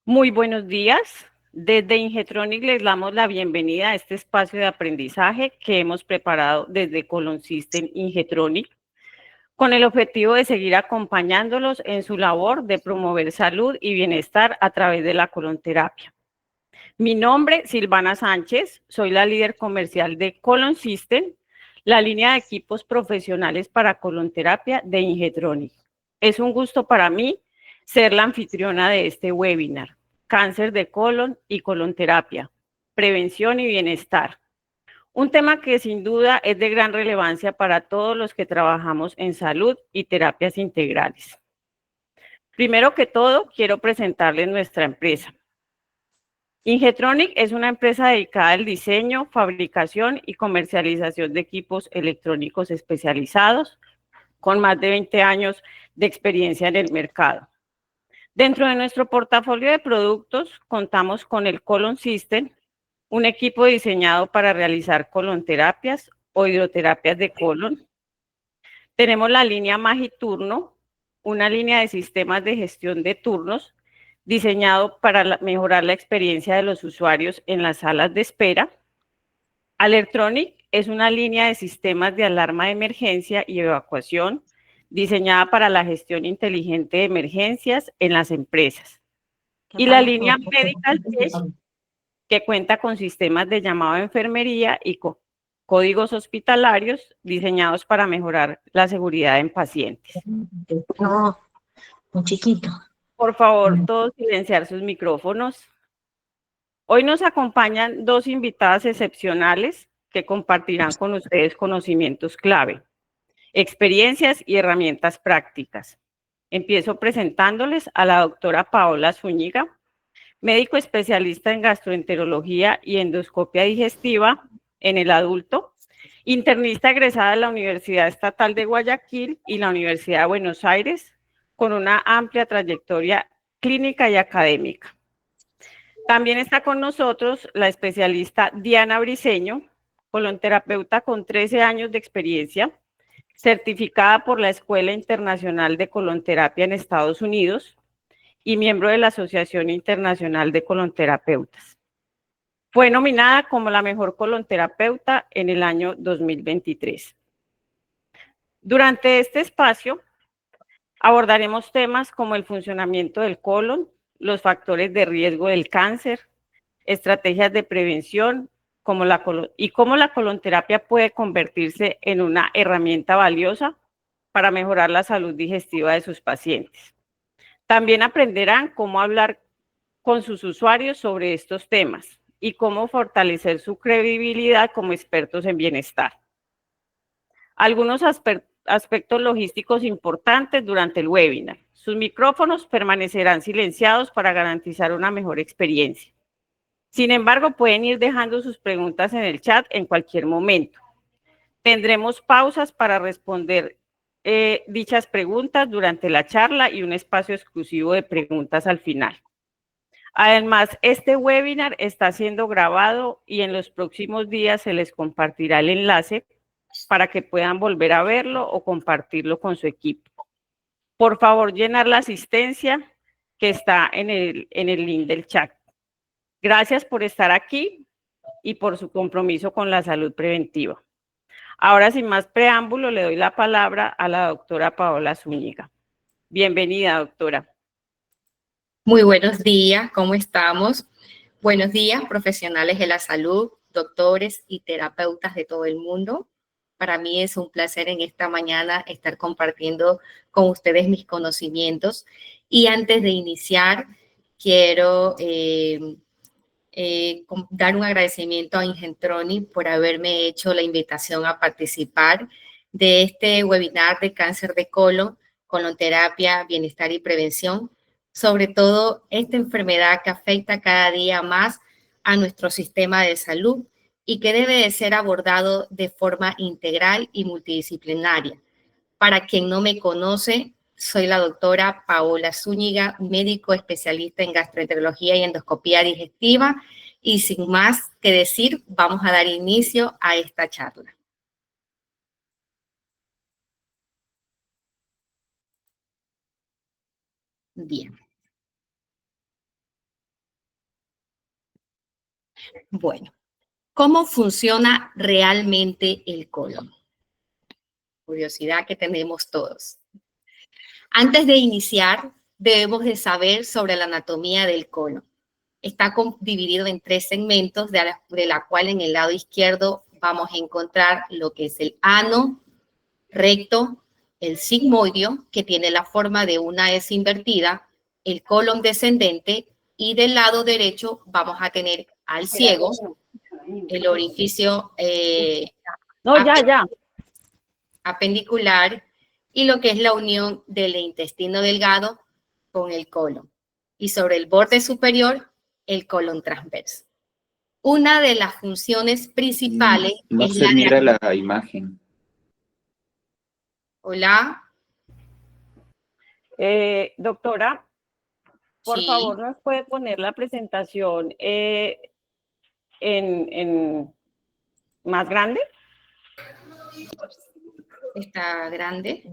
Muy buenos días. Desde Ingetronic les damos la bienvenida a este espacio de aprendizaje que hemos preparado desde Colon System Ingetronic con el objetivo de seguir acompañándolos en su labor de promover salud y bienestar a través de la colonterapia. Mi nombre, Silvana Sánchez, soy la líder comercial de Colon System, la línea de equipos profesionales para colonterapia de Ingetronic. Es un gusto para mí ser la anfitriona de este webinar, Cáncer de colon y colonterapia, prevención y bienestar. Un tema que sin duda es de gran relevancia para todos los que trabajamos en salud y terapias integrales. Primero que todo, quiero presentarles nuestra empresa. Ingetronic es una empresa dedicada al diseño, fabricación y comercialización de equipos electrónicos especializados con más de 20 años de experiencia en el mercado. Dentro de nuestro portafolio de productos contamos con el Colon System, un equipo diseñado para realizar colonterapias o hidroterapias de colon. Tenemos la línea Magiturno, una línea de sistemas de gestión de turnos diseñado para mejorar la experiencia de los usuarios en las salas de espera. Alertronic es una línea de sistemas de alarma de emergencia y evacuación diseñada para la gestión inteligente de emergencias en las empresas. Y la línea Medical Edge, que cuenta con sistemas de llamado de enfermería y códigos hospitalarios diseñados para mejorar la seguridad en pacientes. No, muy chiquito. Por favor, todos silenciar sus micrófonos. Hoy nos acompañan dos invitadas excepcionales que compartirán con ustedes conocimientos clave, experiencias y herramientas prácticas. Empiezo presentándoles a la doctora Paola Zúñiga, médico especialista en gastroenterología y endoscopia digestiva en el adulto, internista egresada de la Universidad Estatal de Guayaquil y la Universidad de Buenos Aires, con una amplia trayectoria clínica y académica. También está con nosotros la especialista Diana Briceño, colonterapeuta con 13 años de experiencia, certificada por la Escuela Internacional de Colonterapia en Estados Unidos y miembro de la Asociación Internacional de Colonterapeutas. Fue nominada como la mejor colonterapeuta en el año 2023. Durante este espacio abordaremos temas como el funcionamiento del colon, los factores de riesgo del cáncer, estrategias de prevención y cómo la colonterapia puede convertirse en una herramienta valiosa para mejorar la salud digestiva de sus pacientes. También aprenderán cómo hablar con sus usuarios sobre estos temas y cómo fortalecer su credibilidad como expertos en bienestar. Algunos aspectos logísticos importantes durante el webinar. Sus micrófonos permanecerán silenciados para garantizar una mejor experiencia. Sin embargo, pueden ir dejando sus preguntas en el chat en cualquier momento. Tendremos pausas para responder dichas preguntas durante la charla y un espacio exclusivo de preguntas al final. Además, este webinar está siendo grabado y en los próximos días se les compartirá el enlace para que puedan volver a verlo o compartirlo con su equipo. Por favor, llenar la asistencia que está en el link del chat. Gracias por estar aquí y por su compromiso con la salud preventiva. Ahora, sin más preámbulo, le doy la palabra a la doctora Paola Zúñiga. Bienvenida, doctora. Muy buenos días, ¿cómo estamos? Buenos días, profesionales de la salud, doctores y terapeutas de todo el mundo. Para mí es un placer en esta mañana estar compartiendo con ustedes mis conocimientos. Y antes de iniciar, quiero dar un agradecimiento a Ingentronic por haberme hecho la invitación a participar de este webinar de cáncer de colon, colonterapia, bienestar y prevención, sobre todo esta enfermedad que afecta cada día más a nuestro sistema de salud y que debe de ser abordado de forma integral y multidisciplinaria. Para quien no me conoce, soy la doctora Paola Zúñiga, médico especialista en gastroenterología y endoscopía digestiva. Y sin más que decir, vamos a dar inicio a esta charla. Bien. Bueno, ¿cómo funciona realmente el colon? Curiosidad que tenemos todos. Antes de iniciar, debemos de saber sobre la anatomía del colon. Está dividido en 3 segmentos, de la cual en el lado izquierdo vamos a encontrar lo que es el ano, recto, el sigmoideo, que tiene la forma de una S invertida, el colon descendente, y del lado derecho vamos a tener al ciego, el orificio No, ya. apendicular y lo que es la unión del intestino delgado con el colon. Y sobre el borde superior, el colon transverso. Una de las funciones principales No es se la mira de... la imagen. Hola, Doctora, por favor, sí, ¿nos puede poner la presentación en más grande? está grande.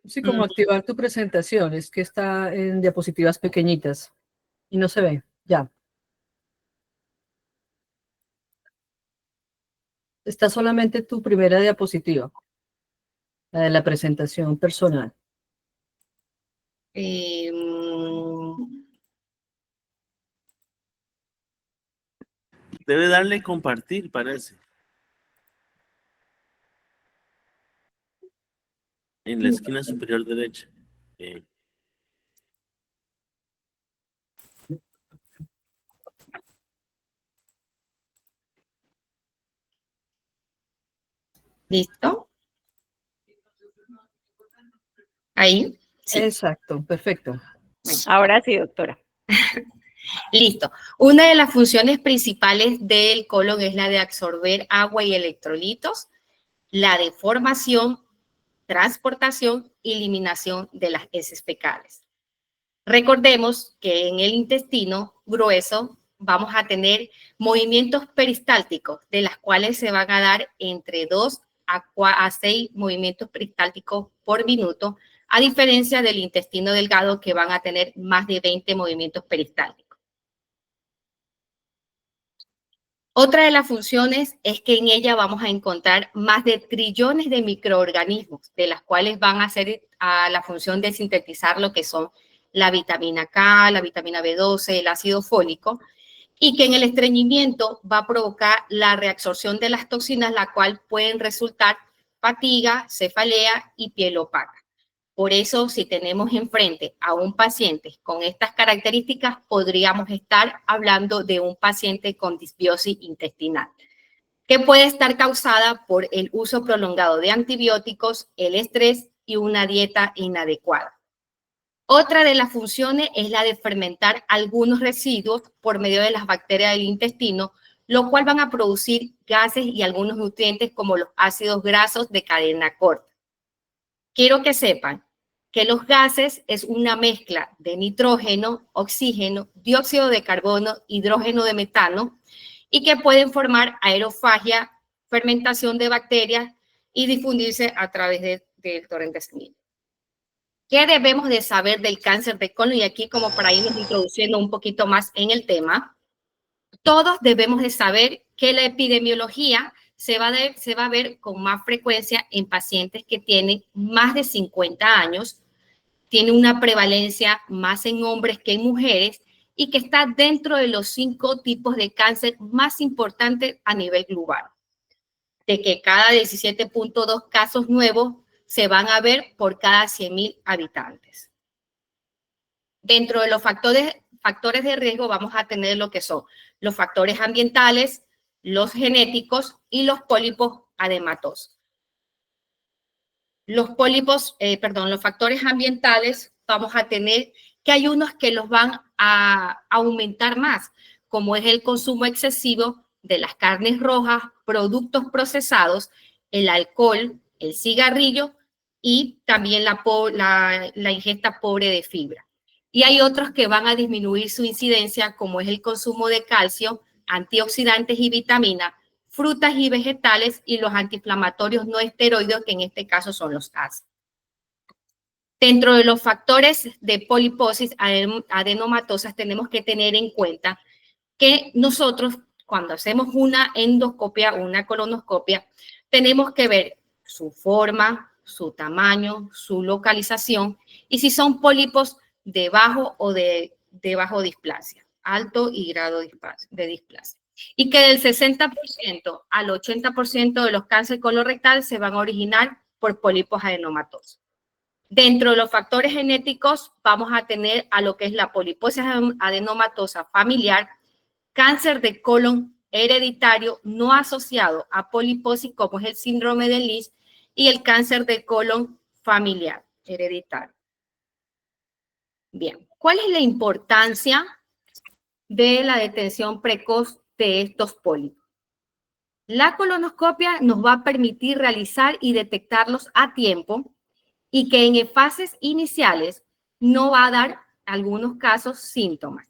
Sí, como activar tu presentación, es que está en diapositivas pequeñitas y no se ve, ya. Está solamente tu primera diapositiva, la de la presentación personal. Eh, Debe darle compartir, parece. En la esquina superior derecha. ¿Listo? Ahí, sí. Exacto, perfecto. Ahora sí, doctora. Listo. Una de las funciones principales del colon es la de absorber agua y electrolitos, la de formación, transportación y eliminación de las heces fecales. Recordemos que en el intestino grueso vamos a tener movimientos peristálticos, de las cuales se van a dar entre 2 a 6 movimientos peristálticos por minuto, a diferencia del intestino delgado que van a tener más de 20 movimientos peristálticos. Otra de las funciones es que en ella vamos a encontrar más de trillones de microorganismos, de las cuales van a hacer la función de sintetizar lo que son la vitamina K, la vitamina B12, el ácido fólico, y que en el estreñimiento va a provocar la reabsorción de las toxinas, la cual pueden resultar fatiga, cefalea y piel opaca. Por eso, si tenemos enfrente a un paciente con estas características, podríamos estar hablando de un paciente con disbiosis intestinal, que puede estar causada por el uso prolongado de antibióticos, el estrés y una dieta inadecuada. Otra de las funciones es la de fermentar algunos residuos por medio de las bacterias del intestino, lo cual van a producir gases y algunos nutrientes como los ácidos grasos de cadena corta. Quiero que sepan que los gases es una mezcla de nitrógeno, oxígeno, dióxido de carbono, hidrógeno de metano y que pueden formar aerofagia, fermentación de bacterias y difundirse a través del torrente sanguíneo. ¿Qué debemos de saber del cáncer de colon? Y aquí como para irnos introduciendo un poquito más en el tema, todos debemos de saber que la epidemiología se va a ver con más frecuencia en pacientes que tienen más de 50 años, tiene una prevalencia más en hombres que en mujeres y que está dentro de los 5 tipos de cáncer más importantes a nivel global. De que cada 17.2 casos nuevos se van a ver por cada 100.000 habitantes. Dentro de los factores de riesgo vamos a tener lo que son los factores ambientales, los genéticos y los pólipos adematosos. Los factores ambientales vamos a tener que hay unos que los van a aumentar más, como es el consumo excesivo de las carnes rojas, productos procesados, el alcohol, el cigarrillo y también la ingesta pobre de fibra. Y hay otros que van a disminuir su incidencia, como es el consumo de calcio, antioxidantes y vitaminas, frutas y vegetales y los antiinflamatorios no esteroides, que en este caso son los ácidos. Dentro de los factores de poliposis adenomatosas tenemos que tener en cuenta que nosotros cuando hacemos una endoscopia o una colonoscopia tenemos que ver su forma, su tamaño, su localización y si son pólipos de bajo o de bajo displasia, alto y grado de displasia. Y que del 60% al 80% de los cánceres colorectal se van a originar por pólipos adenomatosos. Dentro de los factores genéticos vamos a tener a lo que es la poliposis adenomatosa familiar, cáncer de colon hereditario no asociado a poliposis como es el síndrome de Lynch y el cáncer de colon familiar hereditario. Bien, ¿cuál es la importancia de la detención precoz de estos pólipos? La colonoscopia nos va a permitir realizar y detectarlos a tiempo y que en fases iniciales no va a dar, algunos casos, síntomas.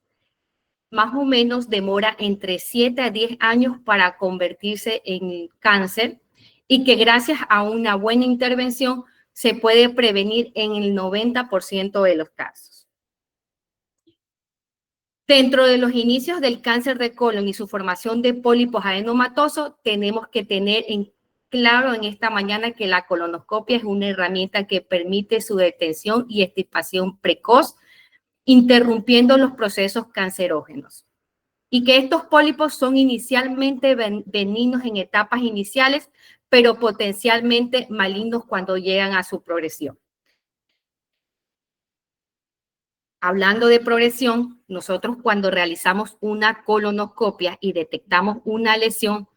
Más o menos demora entre 7 a 10 años para convertirse en cáncer y que gracias a una buena intervención se puede prevenir en el 90% de los casos. Dentro de los inicios del cáncer de colon y su formación de pólipos adenomatosos, tenemos que tener claro en esta mañana que la colonoscopia es una herramienta que permite su detención y extirpación precoz, interrumpiendo los procesos cancerógenos. Y que estos pólipos son inicialmente benignos en etapas iniciales, pero potencialmente malignos cuando llegan a su progresión. Hablando de progresión, nosotros cuando realizamos una colonoscopia y detectamos una lesión,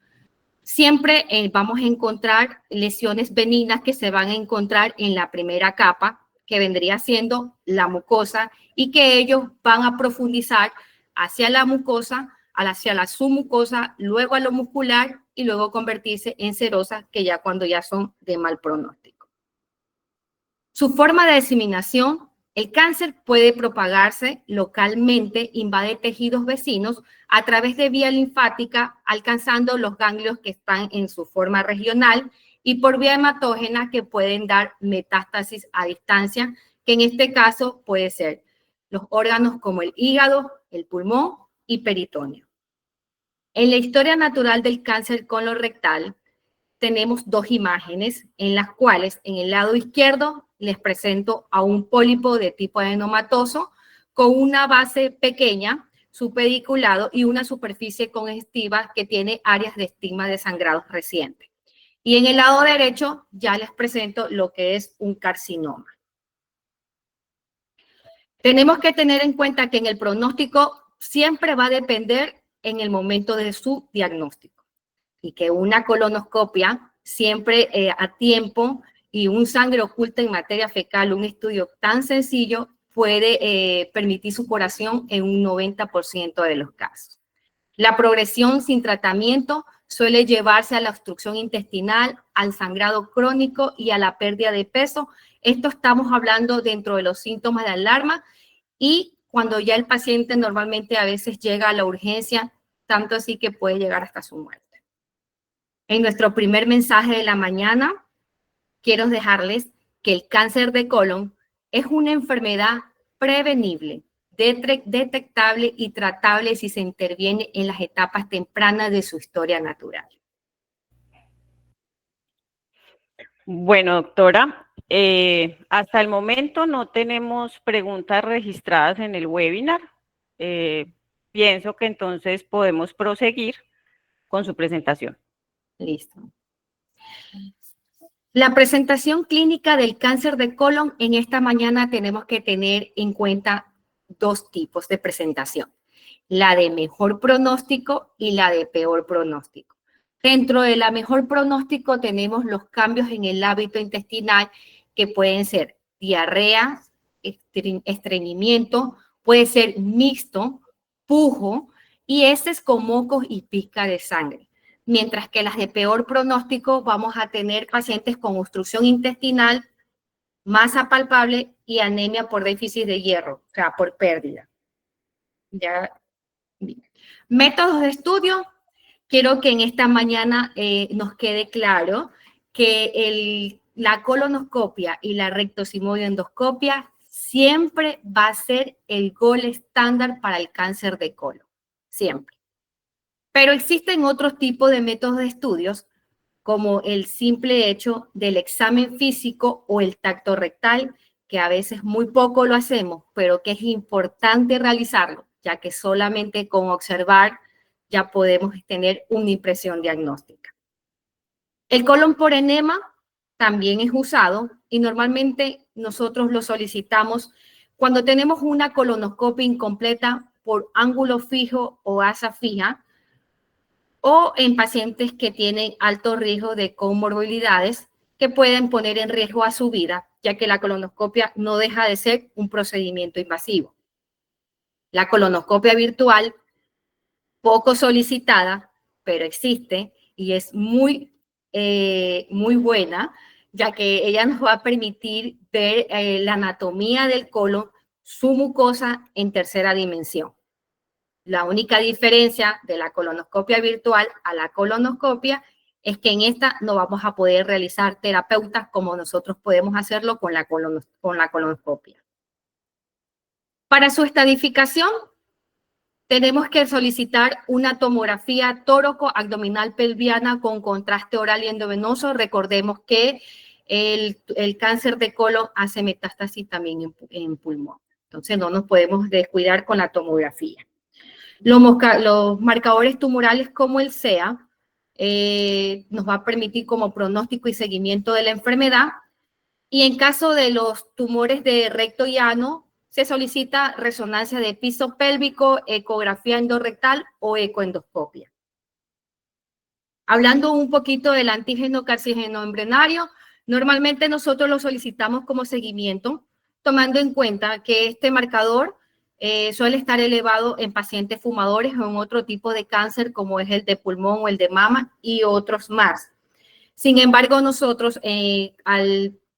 siempre vamos a encontrar lesiones benignas que se van a encontrar en la primera capa, que vendría siendo la mucosa, y que ellos van a profundizar hacia la mucosa, hacia la submucosa, luego a lo muscular y luego convertirse en serosa, que ya cuando ya son de mal pronóstico. Su forma de diseminación, el cáncer puede propagarse localmente, invade tejidos vecinos a través de vía linfática, alcanzando los ganglios que están en su forma regional y por vía hematógena que pueden dar metástasis a distancia, que en este caso puede ser los órganos como el hígado, el pulmón y peritoneo. En la historia natural del cáncer colorectal tenemos dos imágenes en las cuales en el lado izquierdo les presento a un pólipo de tipo adenomatoso con una base pequeña, su pediculado y una superficie congestiva que tiene áreas de estigma de sangrados recientes. Y en el lado derecho ya les presento lo que es un carcinoma. Tenemos que tener en cuenta que en el pronóstico siempre va a depender en el momento de su diagnóstico y que una colonoscopia siempre a tiempo y un sangre oculta en materia fecal, un estudio tan sencillo, puede permitir su curación en un 90% de los casos. La progresión sin tratamiento suele llevarse a la obstrucción intestinal, al sangrado crónico y a la pérdida de peso. Esto estamos hablando dentro de los síntomas de alarma y cuando ya el paciente normalmente a veces llega a la urgencia, tanto así que puede llegar hasta su muerte. En nuestro primer mensaje de la mañana, quiero dejarles que el cáncer de colon es una enfermedad prevenible, detectable y tratable si se interviene en las etapas tempranas de su historia natural. Bueno, doctora, hasta el momento no tenemos preguntas registradas en el webinar. Pienso que entonces podemos proseguir con su presentación. Listo. La presentación clínica del cáncer de colon, en esta mañana tenemos que tener en cuenta dos tipos de presentación, la de mejor pronóstico y la de peor pronóstico. Dentro de la mejor pronóstico tenemos los cambios en el hábito intestinal que pueden ser diarrea, estreñimiento, puede ser mixto, pujo y heces con mocos y pizca de sangre. Mientras que las de peor pronóstico vamos a tener pacientes con obstrucción intestinal, masa palpable y anemia por déficit de hierro, o sea, por pérdida. Ya. Métodos de estudio. Quiero que en esta mañana nos quede claro que la colonoscopia y la rectosigmoidoendoscopia siempre va a ser el gold estándar para el cáncer de colon, siempre. Pero existen otros tipos de métodos de estudios, como el simple hecho del examen físico o el tacto rectal, que a veces muy poco lo hacemos, pero que es importante realizarlo, ya que solamente con observar ya podemos tener una impresión diagnóstica. El colon por enema también es usado y normalmente nosotros lo solicitamos cuando tenemos una colonoscopia incompleta por ángulo fijo o asa fija, o en pacientes que tienen alto riesgo de comorbilidades que pueden poner en riesgo a su vida, ya que la colonoscopia no deja de ser un procedimiento invasivo. La colonoscopia virtual, poco solicitada, pero existe y es muy buena, ya que ella nos va a permitir ver la anatomía del colon, su mucosa en tercera dimensión. La única diferencia de la colonoscopia virtual a la colonoscopia es que en esta no vamos a poder realizar terapeutas como nosotros podemos hacerlo con la colonoscopia. Para su estadificación, tenemos que solicitar una tomografía tóraco-abdominal pelviana con contraste oral y endovenoso. Recordemos que el cáncer de colon hace metástasis también en pulmón. Entonces no nos podemos descuidar con la tomografía. Los marcadores tumorales como el CEA nos va a permitir como pronóstico y seguimiento de la enfermedad. Y en caso de los tumores de recto y ano, se solicita resonancia de piso pélvico, ecografía endorrectal o ecoendoscopia. Hablando un poquito del antígeno carcinógeno embrionario, normalmente nosotros lo solicitamos como seguimiento, tomando en cuenta que este marcador suele estar elevado en pacientes fumadores o en otro tipo de cáncer como es el de pulmón o el de mama y otros más. Sin embargo, nosotros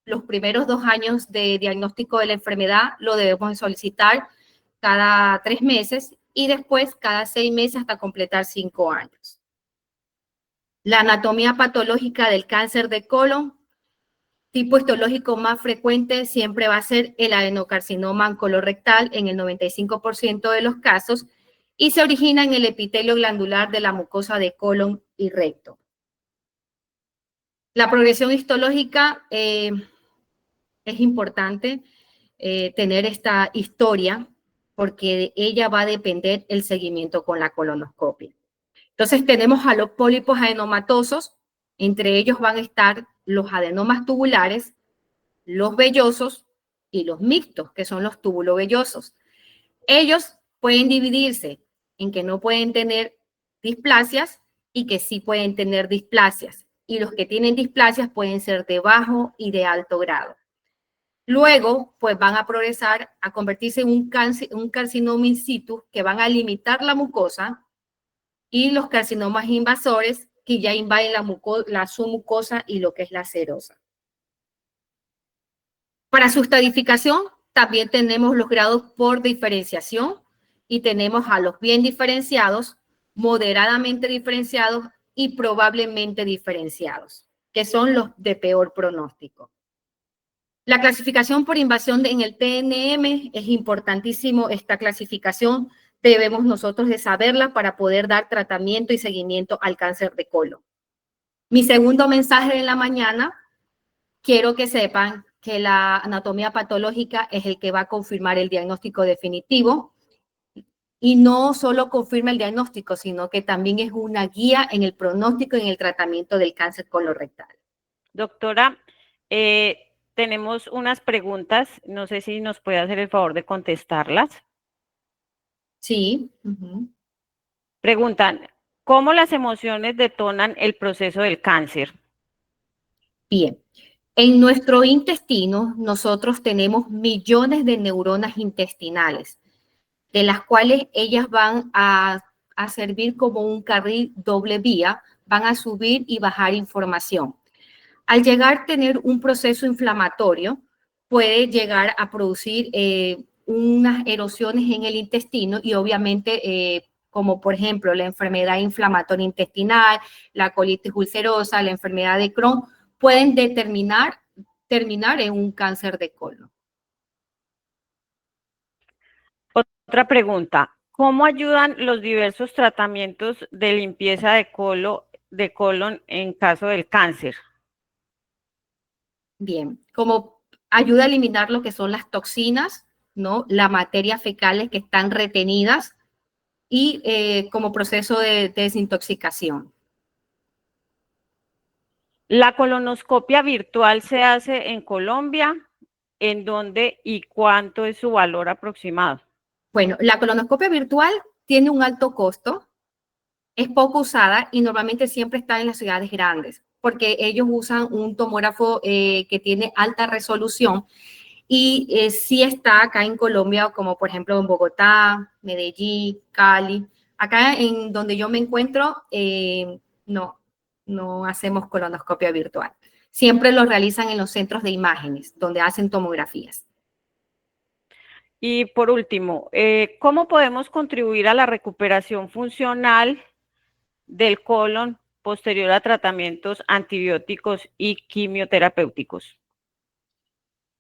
los primeros 2 años de diagnóstico de la enfermedad lo debemos solicitar cada 3 meses y después cada 6 meses hasta completar 5 años. La anatomía patológica del cáncer de colon, tipo histológico más frecuente siempre va a ser el adenocarcinoma colorectal en el 95% de los casos y se origina en el epitelio glandular de la mucosa de colon y recto. La progresión histológica es importante tener esta historia porque de ella va a depender el seguimiento con la colonoscopia. Entonces tenemos a los pólipos adenomatosos, entre ellos van a estar los adenomas tubulares, los vellosos y los mixtos, que son los tubulovellosos. Ellos pueden dividirse en que no pueden tener displasias y que sí pueden tener displasias. Y los que tienen displasias pueden ser de bajo y de alto grado. Luego, pues van a progresar a convertirse en un carcinoma in situ que van a limitar la mucosa y los carcinomas invasores que ya invaden la submucosa y lo que es la serosa. Para su estadificación, también tenemos los grados por diferenciación y tenemos a los bien diferenciados, moderadamente diferenciados y probablemente diferenciados, que son los de peor pronóstico. La clasificación por invasión en el TNM es importantísimo. Esta clasificación debemos nosotros de saberla para poder dar tratamiento y seguimiento al cáncer de colon. Mi segundo mensaje de la mañana, quiero que sepan que la anatomía patológica es el que va a confirmar el diagnóstico definitivo y no solo confirma el diagnóstico, sino que también es una guía en el pronóstico y en el tratamiento del cáncer colorectal. Doctora, tenemos unas preguntas, no sé si nos puede hacer el favor de contestarlas. Sí. Preguntan, ¿cómo las emociones detonan el proceso del cáncer? Bien, en nuestro intestino nosotros tenemos millones de neuronas intestinales, de las cuales ellas van a servir como un carril doble vía, van a subir y bajar información. Al llegar a tener un proceso inflamatorio, puede llegar a producir unas erosiones en el intestino y obviamente como por ejemplo la enfermedad inflamatoria intestinal, la colitis ulcerosa, la enfermedad de Crohn, pueden determinar terminar en un cáncer de colon. Otra pregunta, ¿cómo ayudan los diversos tratamientos de limpieza de colon en caso del cáncer? Bien, como ayuda a eliminar lo que son las toxinas, ¿no? Las materias fecales que están retenidas y como proceso de desintoxicación. ¿La colonoscopia virtual se hace en Colombia? ¿En dónde y cuánto es su valor aproximado? Bueno, la colonoscopia virtual tiene un alto costo, es poco usada y normalmente siempre está en las ciudades grandes, porque ellos usan un tomógrafo que tiene alta resolución y sí está acá en Colombia, como por ejemplo en Bogotá, Medellín, Cali. Acá en donde yo me encuentro, no hacemos colonoscopia virtual. Siempre lo realizan en los centros de imágenes, donde hacen tomografías. Y por último, ¿cómo podemos contribuir a la recuperación funcional del colon posterior a tratamientos antibióticos y quimioterapéuticos?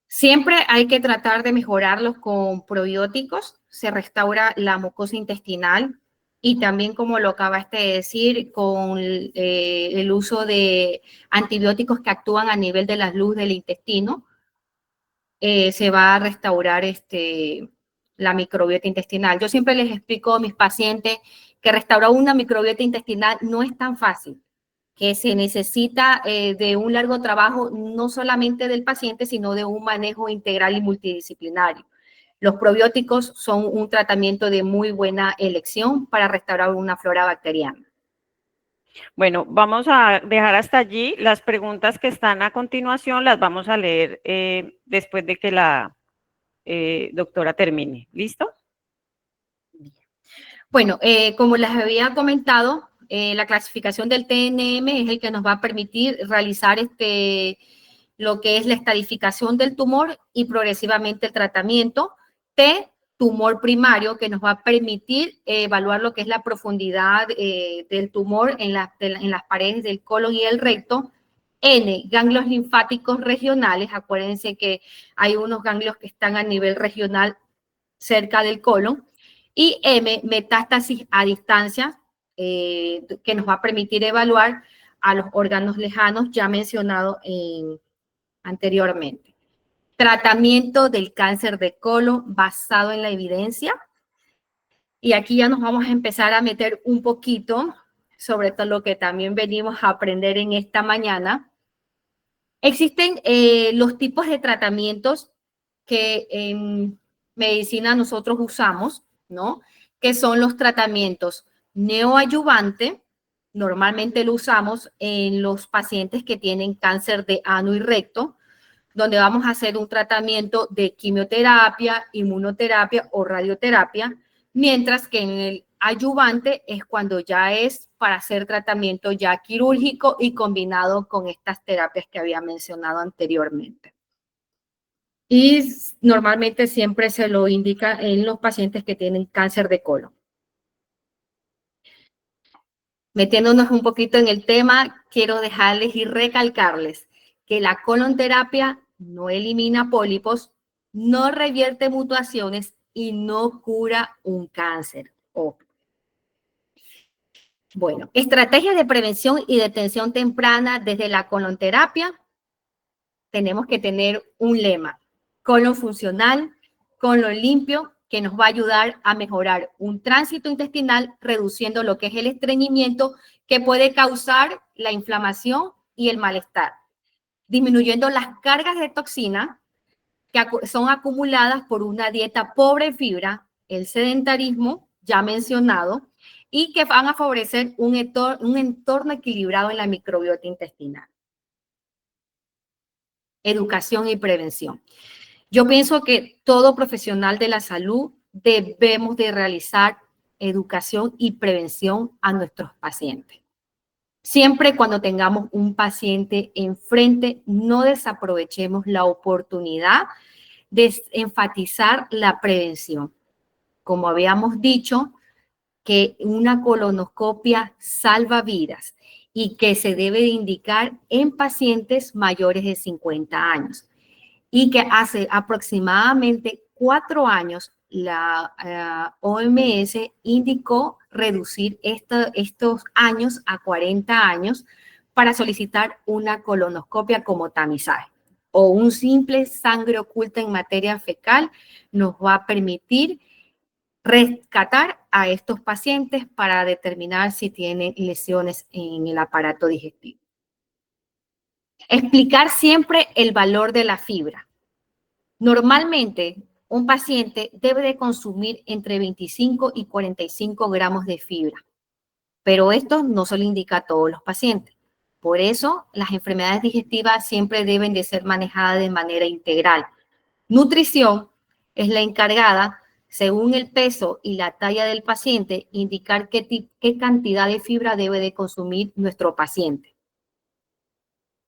Siempre hay que tratar de mejorarlos con probióticos, se restaura la mucosa intestinal y también, como lo acabaste de decir, con el uso de antibióticos que actúan a nivel de la luz del intestino, se va a restaurar la microbiota intestinal. Yo siempre les explico a mis pacientes que restaurar una microbiota intestinal no es tan fácil, que se necesita de un largo trabajo, no solamente del paciente, sino de un manejo integral y multidisciplinario. Los probióticos son un tratamiento de muy buena elección para restaurar una flora bacteriana. Bueno, vamos a dejar hasta allí. Las preguntas que están a continuación las vamos a leer después de que la doctora termine. ¿Listo? Bueno, como les había comentado, la clasificación del TNM es el que nos va a permitir realizar lo que es la estadificación del tumor y progresivamente el tratamiento. T, tumor primario, que nos va a permitir evaluar lo que es la profundidad del tumor en las paredes del colon y el recto. N, ganglios linfáticos regionales. Acuérdense que hay unos ganglios que están a nivel regional cerca del colon. Y M, metástasis a distancia, que nos va a permitir evaluar a los órganos lejanos ya mencionados anteriormente. Tratamiento del cáncer de colon basado en la evidencia. Y aquí ya nos vamos a empezar a meter un poquito sobre todo lo que también venimos a aprender en esta mañana. Existen los tipos de tratamientos que en medicina nosotros usamos, ¿no? Que son los tratamientos neoadyuvante. Normalmente lo usamos en los pacientes que tienen cáncer de ano y recto, donde vamos a hacer un tratamiento de quimioterapia, inmunoterapia o radioterapia, mientras que en el adyuvante es cuando ya es para hacer tratamiento ya quirúrgico y combinado con estas terapias que había mencionado anteriormente. Y normalmente siempre se lo indica en los pacientes que tienen cáncer de colon. Metiéndonos un poquito en el tema, quiero dejarles y recalcarles que la colonterapia no elimina pólipos, no revierte mutaciones y no cura un cáncer. Bueno, estrategias de prevención y detención temprana desde la colonterapia. Tenemos que tener un lema: colon funcional, colon limpio, que nos va a ayudar a mejorar un tránsito intestinal, reduciendo lo que es el estreñimiento que puede causar la inflamación y el malestar, disminuyendo las cargas de toxina que son acumuladas por una dieta pobre en fibra, el sedentarismo ya mencionado, y que van a favorecer un entorno equilibrado en la microbiota intestinal. Educación y prevención. Yo pienso que todo profesional de la salud debemos de realizar educación y prevención a nuestros pacientes. Siempre cuando tengamos un paciente enfrente, no desaprovechemos la oportunidad de enfatizar la prevención. Como habíamos dicho, que una colonoscopia salva vidas y que se debe de indicar en pacientes mayores de 50 años. Y que hace aproximadamente 4 años la OMS indicó reducir estos años a 40 años para solicitar una colonoscopia como tamizaje. O un simple sangre oculta en materia fecal nos va a permitir rescatar a estos pacientes para determinar si tienen lesiones en el aparato digestivo. Explicar siempre el valor de la fibra. Normalmente, un paciente debe de consumir entre 25 y 45 gramos de fibra, pero esto no se lo indica a todos los pacientes. Por eso, las enfermedades digestivas siempre deben de ser manejadas de manera integral. Nutrición es la encargada, según el peso y la talla del paciente, indicar qué cantidad de fibra debe de consumir nuestro paciente.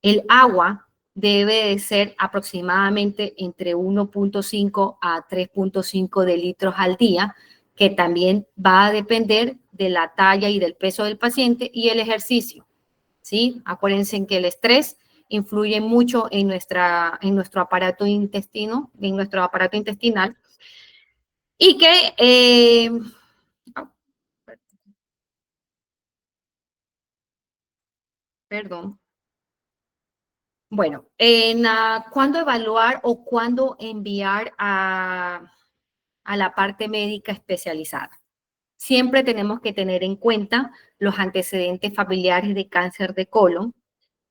El agua debe de ser aproximadamente entre 1.5 a 3.5 de litros al día, que también va a depender de la talla y del peso del paciente y el ejercicio, ¿sí? Acuérdense que el estrés influye mucho en nuestro aparato intestinal, y que perdón. Bueno, ¿cuándo evaluar o cuándo enviar a la parte médica especializada? Siempre tenemos que tener en cuenta los antecedentes familiares de cáncer de colon,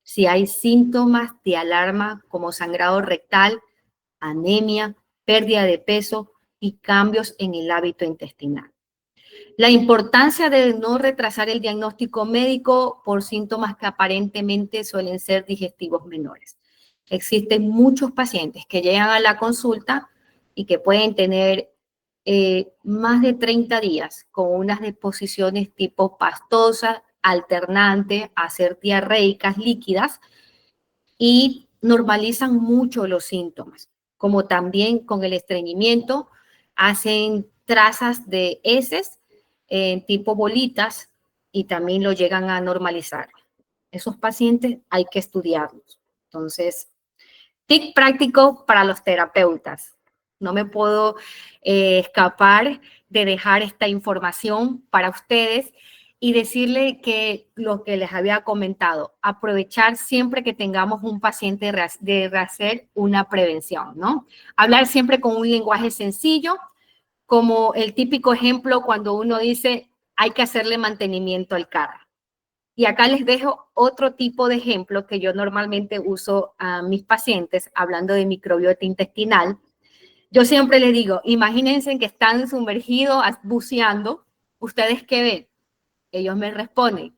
si hay síntomas de alarma como sangrado rectal, anemia, pérdida de peso y cambios en el hábito intestinal. La importancia de no retrasar el diagnóstico médico por síntomas que aparentemente suelen ser digestivos menores. Existen muchos pacientes que llegan a la consulta y que pueden tener más de 30 días con unas deposiciones tipo pastosa, alternante, a ser diarreicas líquidas y normalizan mucho los síntomas, como también con el estreñimiento hacen trazas de heces tipo bolitas y también lo llegan a normalizar. Esos pacientes hay que estudiarlos. Entonces, tip práctico para los terapeutas. No me puedo escapar de dejar esta información para ustedes y decirle que lo que les había comentado, aprovechar siempre que tengamos un paciente de hacer una prevención, ¿no? Hablar siempre con un lenguaje sencillo, como el típico ejemplo cuando uno dice hay que hacerle mantenimiento al carro. Y acá les dejo otro tipo de ejemplo que yo normalmente uso a mis pacientes hablando de microbiota intestinal. Yo siempre les digo, imagínense que están sumergidos, buceando, ¿ustedes qué ven? Ellos me responden,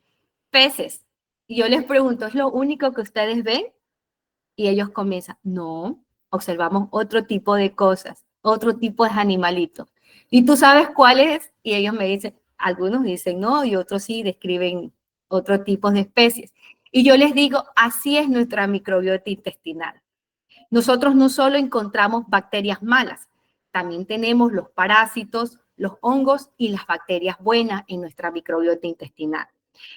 peces. Y yo les pregunto, ¿es lo único que ustedes ven? Y ellos comienzan, no, observamos otro tipo de cosas, otro tipo de animalitos. ¿Y tú sabes cuál es? Y ellos me dicen, algunos dicen no, y otros sí describen otro tipo de especies. Y yo les digo, así es nuestra microbiota intestinal. Nosotros no solo encontramos bacterias malas, también tenemos los parásitos, los hongos y las bacterias buenas en nuestra microbiota intestinal.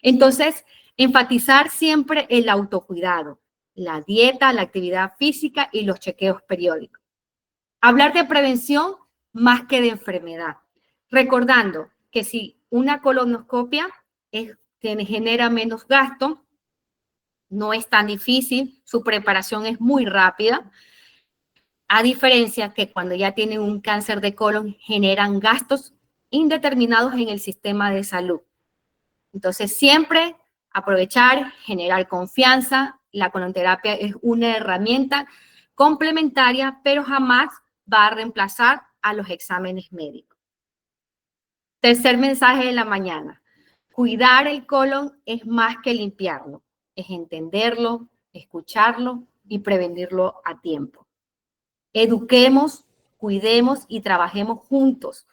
Entonces, enfatizar siempre el autocuidado, la dieta, la actividad física y los chequeos periódicos. Hablar de prevención más que de enfermedad. Recordando que si una colonoscopia genera menos gasto, no es tan difícil, su preparación es muy rápida, a diferencia que cuando ya tienen un cáncer de colon generan gastos indeterminados en el sistema de salud. Entonces, siempre aprovechar, generar confianza. La colonterapia es una herramienta complementaria, pero jamás va a reemplazar a los exámenes médicos. Tercer mensaje de la mañana. Cuidar el colon es más que limpiarlo, es entenderlo, escucharlo y prevenirlo a tiempo. Eduquemos, cuidemos y trabajemos juntos.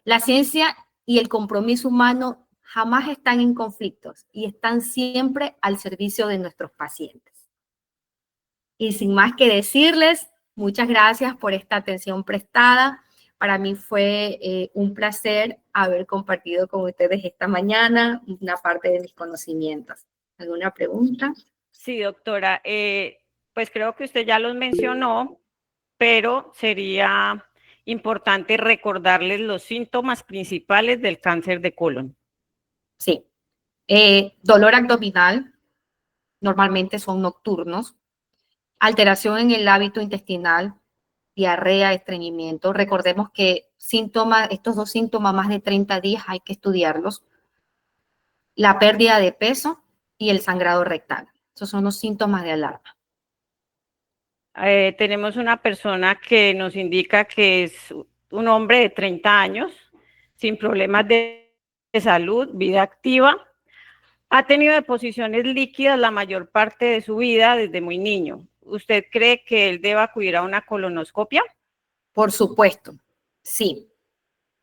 La ciencia y el compromiso humano jamás están en conflictos y están siempre al servicio de nuestros pacientes. Y sin más que decirles, muchas gracias por esta atención prestada. Para mí fue un placer haber compartido con ustedes esta mañana una parte de mis conocimientos. ¿Alguna pregunta? Sí, doctora. Pues creo que usted ya los mencionó, pero sería importante recordarles los síntomas principales del cáncer de colon. Sí. Dolor abdominal, normalmente son nocturnos. Alteración en el hábito intestinal, diarrea, estreñimiento. Recordemos que estos dos síntomas, más de 30 días, hay que estudiarlos. La pérdida de peso y el sangrado rectal. Esos son los síntomas de alarma. Tenemos una persona que nos indica que es un hombre de 30 años, sin problemas de salud, vida activa. Ha tenido deposiciones líquidas la mayor parte de su vida desde muy niño. ¿Usted cree que él deba acudir a una colonoscopia? Por supuesto, sí.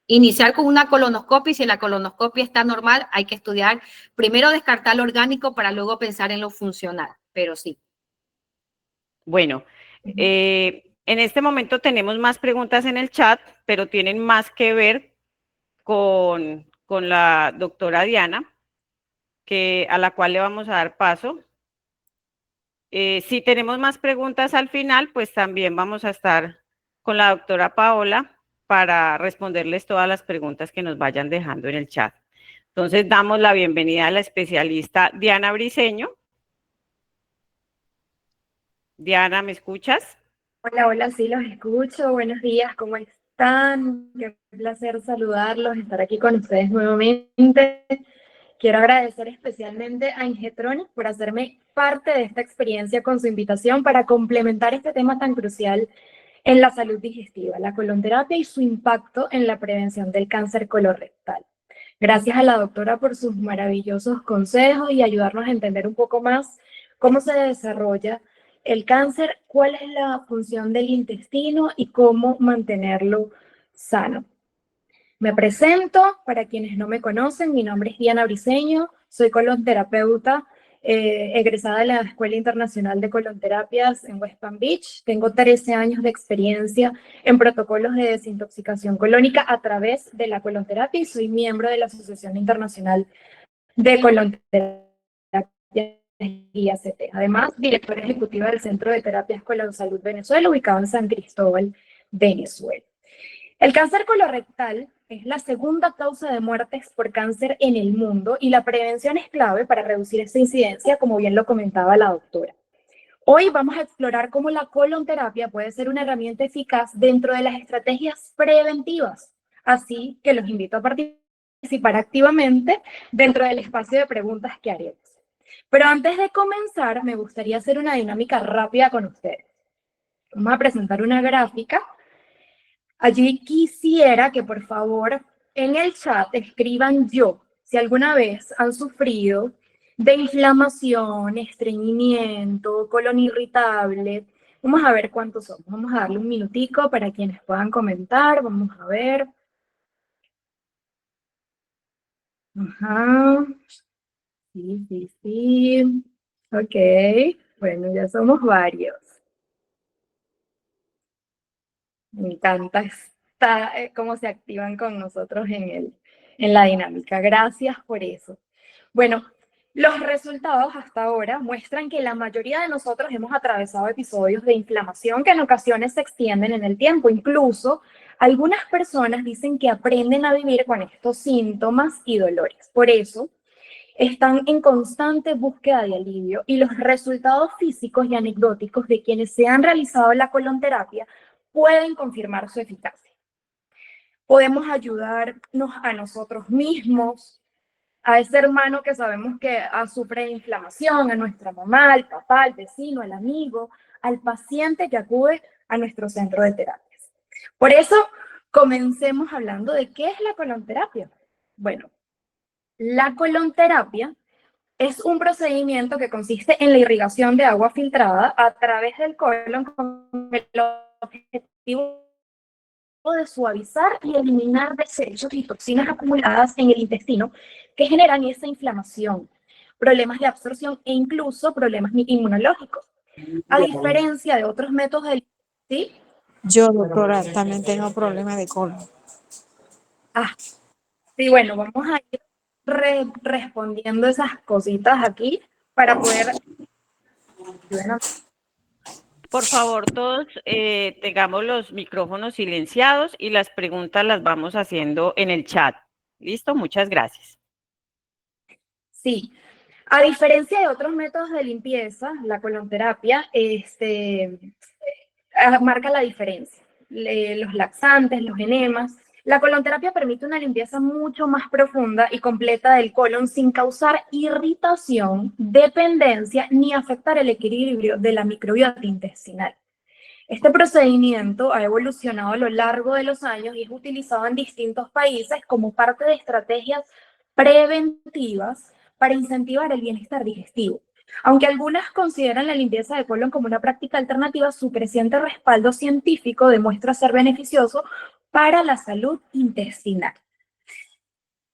Iniciar con una colonoscopia y si la colonoscopia está normal, hay que estudiar, primero descartar lo orgánico para luego pensar en lo funcional, pero sí. Bueno, en este momento tenemos más preguntas en el chat, pero tienen más que ver con la doctora Diana, a la cual le vamos a dar paso. Si tenemos más preguntas al final, pues también vamos a estar con la doctora Paola para responderles todas las preguntas que nos vayan dejando en el chat. Entonces, damos la bienvenida a la especialista Diana Briceño. Diana, ¿me escuchas? Hola, hola, sí, los escucho. Buenos días, ¿cómo están? Qué placer saludarlos, estar aquí con ustedes nuevamente. Quiero agradecer especialmente a Ingetronic por hacerme parte de esta experiencia con su invitación para complementar este tema tan crucial en la salud digestiva, la colonterapia y su impacto en la prevención del cáncer colorectal. Gracias a la doctora por sus maravillosos consejos y ayudarnos a entender un poco más cómo se desarrolla el cáncer, cuál es la función del intestino y cómo mantenerlo sano. Me presento, para quienes no me conocen, mi nombre es Diana Briceño, soy colonterapeuta egresada de la Escuela Internacional de Colonterapias en West Palm Beach. Tengo 13 años de experiencia en protocolos de desintoxicación colónica a través de la colonterapia y soy miembro de la Asociación Internacional de Colonterapia IACT. Además, directora ejecutiva del Centro de Terapias Colonsalud Venezuela, ubicado en San Cristóbal, Venezuela. El cáncer colorectal es la segunda causa de muertes por cáncer en el mundo y la prevención es clave para reducir esa incidencia, como bien lo comentaba la doctora. Hoy vamos a explorar cómo la colonterapia puede ser una herramienta eficaz dentro de las estrategias preventivas, así que los invito a participar activamente dentro del espacio de preguntas que haremos. Pero antes de comenzar, me gustaría hacer una dinámica rápida con ustedes. Vamos a presentar una gráfica. Allí quisiera que por favor en el chat escriban yo, si alguna vez han sufrido de inflamación, estreñimiento, colon irritable. Vamos a ver cuántos somos. Vamos a darle un minutico para quienes puedan comentar. Vamos a ver. Ajá. Sí. Ok. Bueno, ya somos varios. Me encanta cómo se activan con nosotros en la dinámica. Gracias por eso. Bueno, los resultados hasta ahora muestran que la mayoría de nosotros hemos atravesado episodios de inflamación que en ocasiones se extienden en el tiempo. Incluso algunas personas dicen que aprenden a vivir con estos síntomas y dolores. Por eso, están en constante búsqueda de alivio y los resultados físicos y anecdóticos de quienes se han realizado la colonterapia pueden confirmar su eficacia. Podemos ayudarnos a nosotros mismos, a ese hermano que sabemos que sufre de inflamación, a nuestra mamá, al papá, al vecino, al amigo, al paciente que acude a nuestro centro de terapias. Por eso, comencemos hablando de qué es la colonterapia. Bueno, la colonterapia es un procedimiento que consiste en la irrigación de agua filtrada a través del colon con el objetivo de suavizar y eliminar desechos y toxinas acumuladas en el intestino que generan esa inflamación, problemas de absorción e incluso problemas inmunológicos. A diferencia de otros métodos de... ¿Sí? Yo, doctora, también tengo problemas de colon. Sí, bueno, vamos a ir respondiendo esas cositas aquí. para poder... Por favor, todos tengamos los micrófonos silenciados y las preguntas las vamos haciendo en el chat. ¿Listo? Muchas gracias. Sí, a diferencia de otros métodos de limpieza, la colonterapia marca la diferencia. Los laxantes, los enemas. La colonterapia permite una limpieza mucho más profunda y completa del colon sin causar irritación, dependencia ni afectar el equilibrio de la microbiota intestinal. Este procedimiento ha evolucionado a lo largo de los años y es utilizado en distintos países como parte de estrategias preventivas para incentivar el bienestar digestivo. Aunque algunas consideran la limpieza de colon como una práctica alternativa, su creciente respaldo científico demuestra ser beneficioso para la salud intestinal.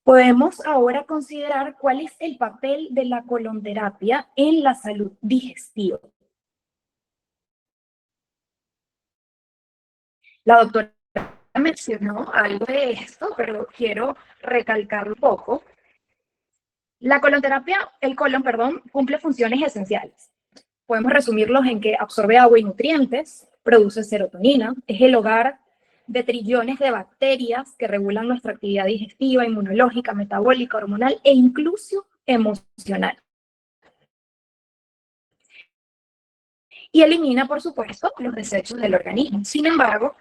Podemos ahora considerar cuál es el papel de la colonterapia en la salud digestiva. La doctora mencionó algo de esto, pero quiero recalcar un poco. El colon, cumple funciones esenciales. Podemos resumirlos en que absorbe agua y nutrientes, produce serotonina, es el hogar de trillones de bacterias que regulan nuestra actividad digestiva, inmunológica, metabólica, hormonal e incluso emocional. Y elimina, por supuesto, los desechos del organismo. Sin embargo,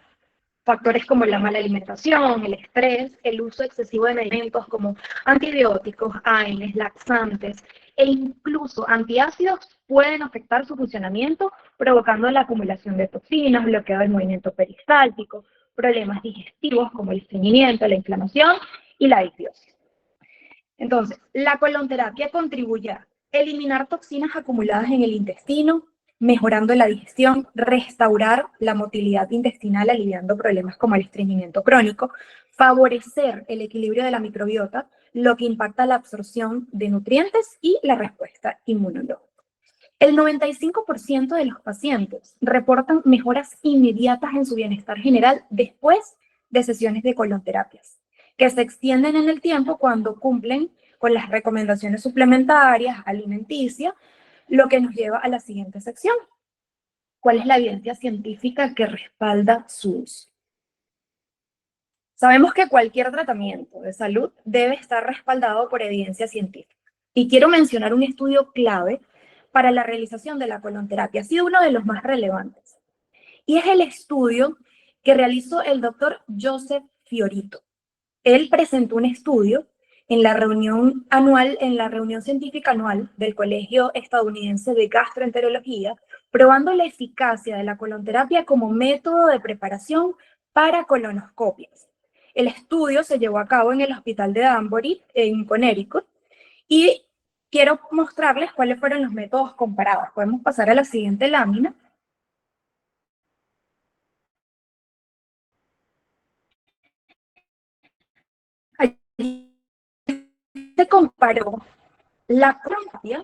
factores como la mala alimentación, el estrés, el uso excesivo de medicamentos como antibióticos, AINES, laxantes e incluso antiácidos pueden afectar su funcionamiento, provocando la acumulación de toxinas, bloqueo del movimiento peristáltico, problemas digestivos como el estreñimiento, la inflamación y la disbiosis. Entonces, la colonterapia contribuye a eliminar toxinas acumuladas en el intestino, mejorando la digestión, restaurar la motilidad intestinal, aliviando problemas como el estreñimiento crónico, favorecer el equilibrio de la microbiota, lo que impacta la absorción de nutrientes y la respuesta inmunológica. El 95% de los pacientes reportan mejoras inmediatas en su bienestar general después de sesiones de colonterapias, que se extienden en el tiempo cuando cumplen con las recomendaciones suplementarias, alimenticias, lo que nos lleva a la siguiente sección. ¿Cuál es la evidencia científica que respalda su uso? Sabemos que cualquier tratamiento de salud debe estar respaldado por evidencia científica. Y quiero mencionar un estudio clave para la realización de la colonterapia. Ha sido uno de los más relevantes. Y es el estudio que realizó el doctor Joseph Fiorito. Él presentó un estudio en la reunión científica anual del Colegio Estadounidense de Gastroenterología, probando la eficacia de la colonterapia como método de preparación para colonoscopias. El estudio se llevó a cabo en el Hospital de Danbury, en Connecticut, y quiero mostrarles cuáles fueron los métodos comparados. Podemos pasar a la siguiente lámina. Allí se comparó la colonterapia,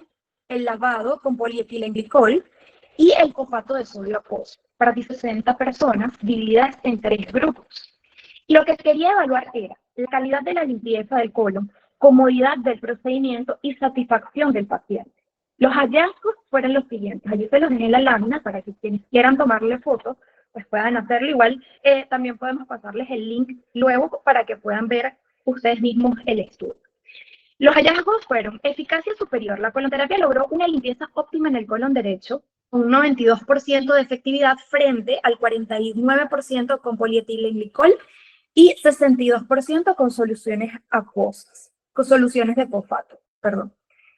el lavado con polietilenglicol y el fosfato de sodio acuoso para 60 personas divididas en 3 grupos. Lo que quería evaluar era la calidad de la limpieza del colon, comodidad del procedimiento y satisfacción del paciente. Los hallazgos fueron los siguientes. Allí se los dejé en la lámina para que quienes quieran tomarle fotos, pues puedan hacerlo igual. También podemos pasarles el link luego para que puedan ver ustedes mismos el estudio. Los hallazgos fueron eficacia superior. La colonterapia logró una limpieza óptima en el colon derecho, con un 92% de efectividad frente al 49% con polietilenglicol y 62% con soluciones acuosas, con soluciones de fosfato, perdón.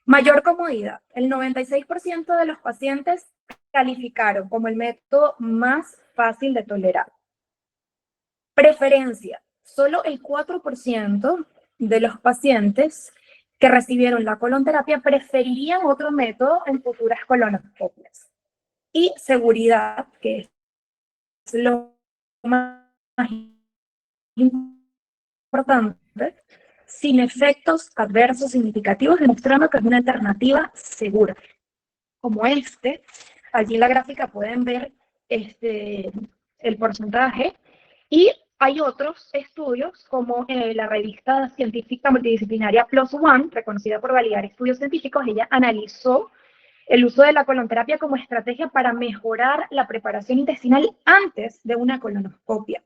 Mayor comodidad. El 96% de los pacientes calificaron como el método más fácil de tolerar. Preferencia. Solo el 4% de los pacientes que recibieron la colonterapia preferirían otro método en futuras colonoscopias. Y seguridad, que es lo más importante, sin efectos adversos significativos, demostrando que es una alternativa segura. Como allí en la gráfica pueden ver el porcentaje, y hay otros estudios como la revista científica multidisciplinaria PLOS ONE, reconocida por validar estudios científicos. Ella analizó el uso de la colonterapia como estrategia para mejorar la preparación intestinal antes de una colonoscopia.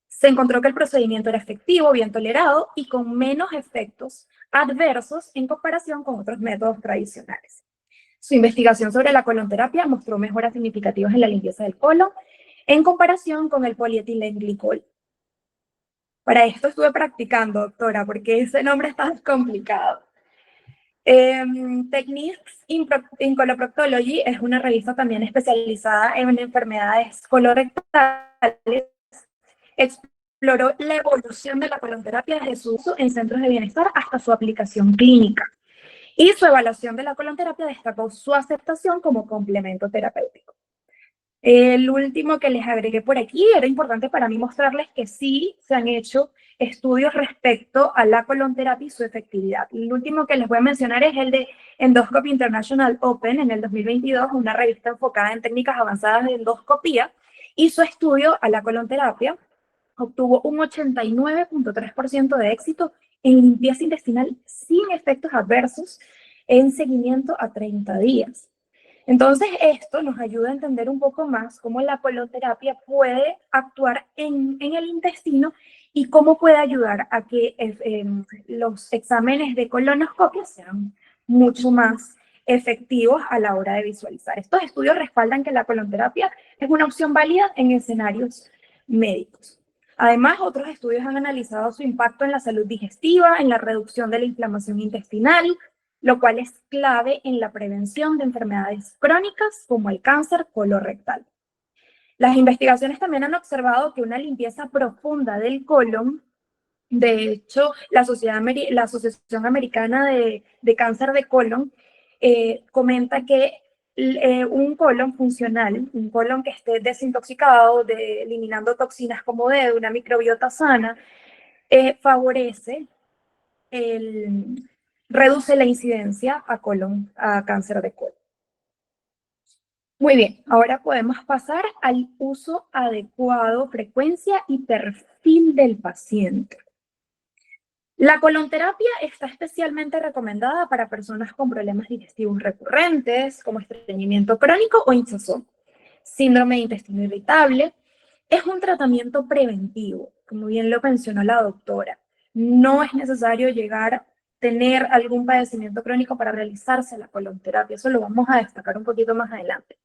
Se encontró que el procedimiento era efectivo, bien tolerado y con menos efectos adversos en comparación con otros métodos tradicionales. Su investigación sobre la colonterapia mostró mejoras significativas en la limpieza del colon en comparación con el polietilenglicol. Para esto estuve practicando, doctora, porque ese nombre está complicado. Techniques in Coloproctology es una revista también especializada en enfermedades colorectales. Exploró la evolución de la colonterapia desde su uso en centros de bienestar hasta su aplicación clínica. Y su evaluación de la colonterapia destacó su aceptación como complemento terapéutico. El último que les agregué por aquí, era importante para mí mostrarles que sí se han hecho estudios respecto a la colonterapia y su efectividad. El último que les voy a mencionar es el de Endoscopy International Open en el 2022, una revista enfocada en técnicas avanzadas de endoscopía, y su estudio a la colonterapia obtuvo un 89.3% de éxito en limpieza intestinal sin efectos adversos en seguimiento a 30 días. Entonces, esto nos ayuda a entender un poco más cómo la colonterapia puede actuar en el intestino y cómo puede ayudar a que los exámenes de colonoscopia sean mucho más efectivos a la hora de visualizar. Estos estudios respaldan que la colonterapia es una opción válida en escenarios médicos. Además, otros estudios han analizado su impacto en la salud digestiva, en la reducción de la inflamación intestinal, lo cual es clave en la prevención de enfermedades crónicas como el cáncer colorectal. Las investigaciones también han observado que una limpieza profunda del colon, de hecho, la Asociación Americana de Cáncer de Colon comenta que un colon funcional, un colon que esté desintoxicado, eliminando toxinas como de una microbiota sana, favorece reduce la incidencia a cáncer de colon. Muy bien, ahora podemos pasar al uso adecuado, frecuencia y perfil del paciente. La colonterapia está especialmente recomendada para personas con problemas digestivos recurrentes, como estreñimiento crónico o hinchazón, síndrome de intestino irritable. Es un tratamiento preventivo, como bien lo mencionó la doctora. No es necesario tener algún padecimiento crónico para realizarse la colonterapia. Eso lo vamos a destacar un poquito más adelante.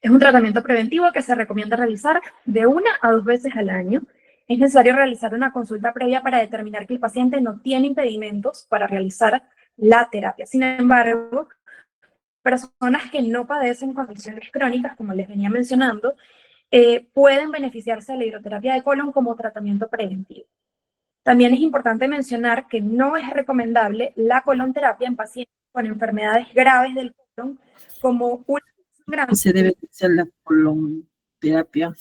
Es un tratamiento preventivo que se recomienda realizar de 1 a 2 veces al año. Es necesario realizar una consulta previa para determinar que el paciente no tiene impedimentos para realizar la terapia. Sin embargo, personas que no padecen condiciones crónicas, como les venía mencionando, pueden beneficiarse de la hidroterapia de colon como tratamiento preventivo. También es importante mencionar que no es recomendable la colonterapia en pacientes con enfermedades graves del colon, como Se debe hacer la colonterapia.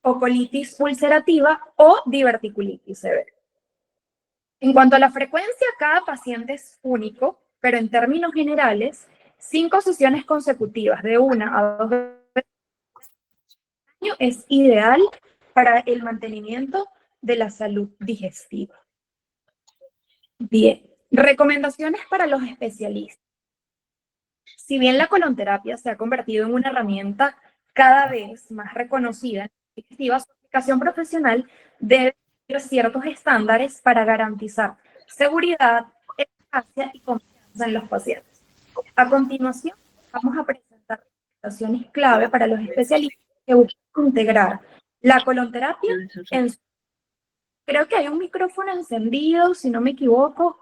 o colitis ulcerativa o diverticulitis severa. En cuanto a la frecuencia, cada paciente es único, pero en términos generales, 5 sesiones consecutivas de 1 a 2 veces al año es ideal para el mantenimiento de la salud digestiva. Bien, recomendaciones para los especialistas. Si bien la colonterapia se ha convertido en una herramienta cada vez más reconocida en la digestiva, su aplicación profesional debe seguir ciertos estándares para garantizar seguridad, eficacia y confianza en los pacientes. A continuación, vamos a presentar recomendaciones clave para los especialistas que buscan integrar la colonterapia en su... Creo que hay un micrófono encendido, si no me equivoco.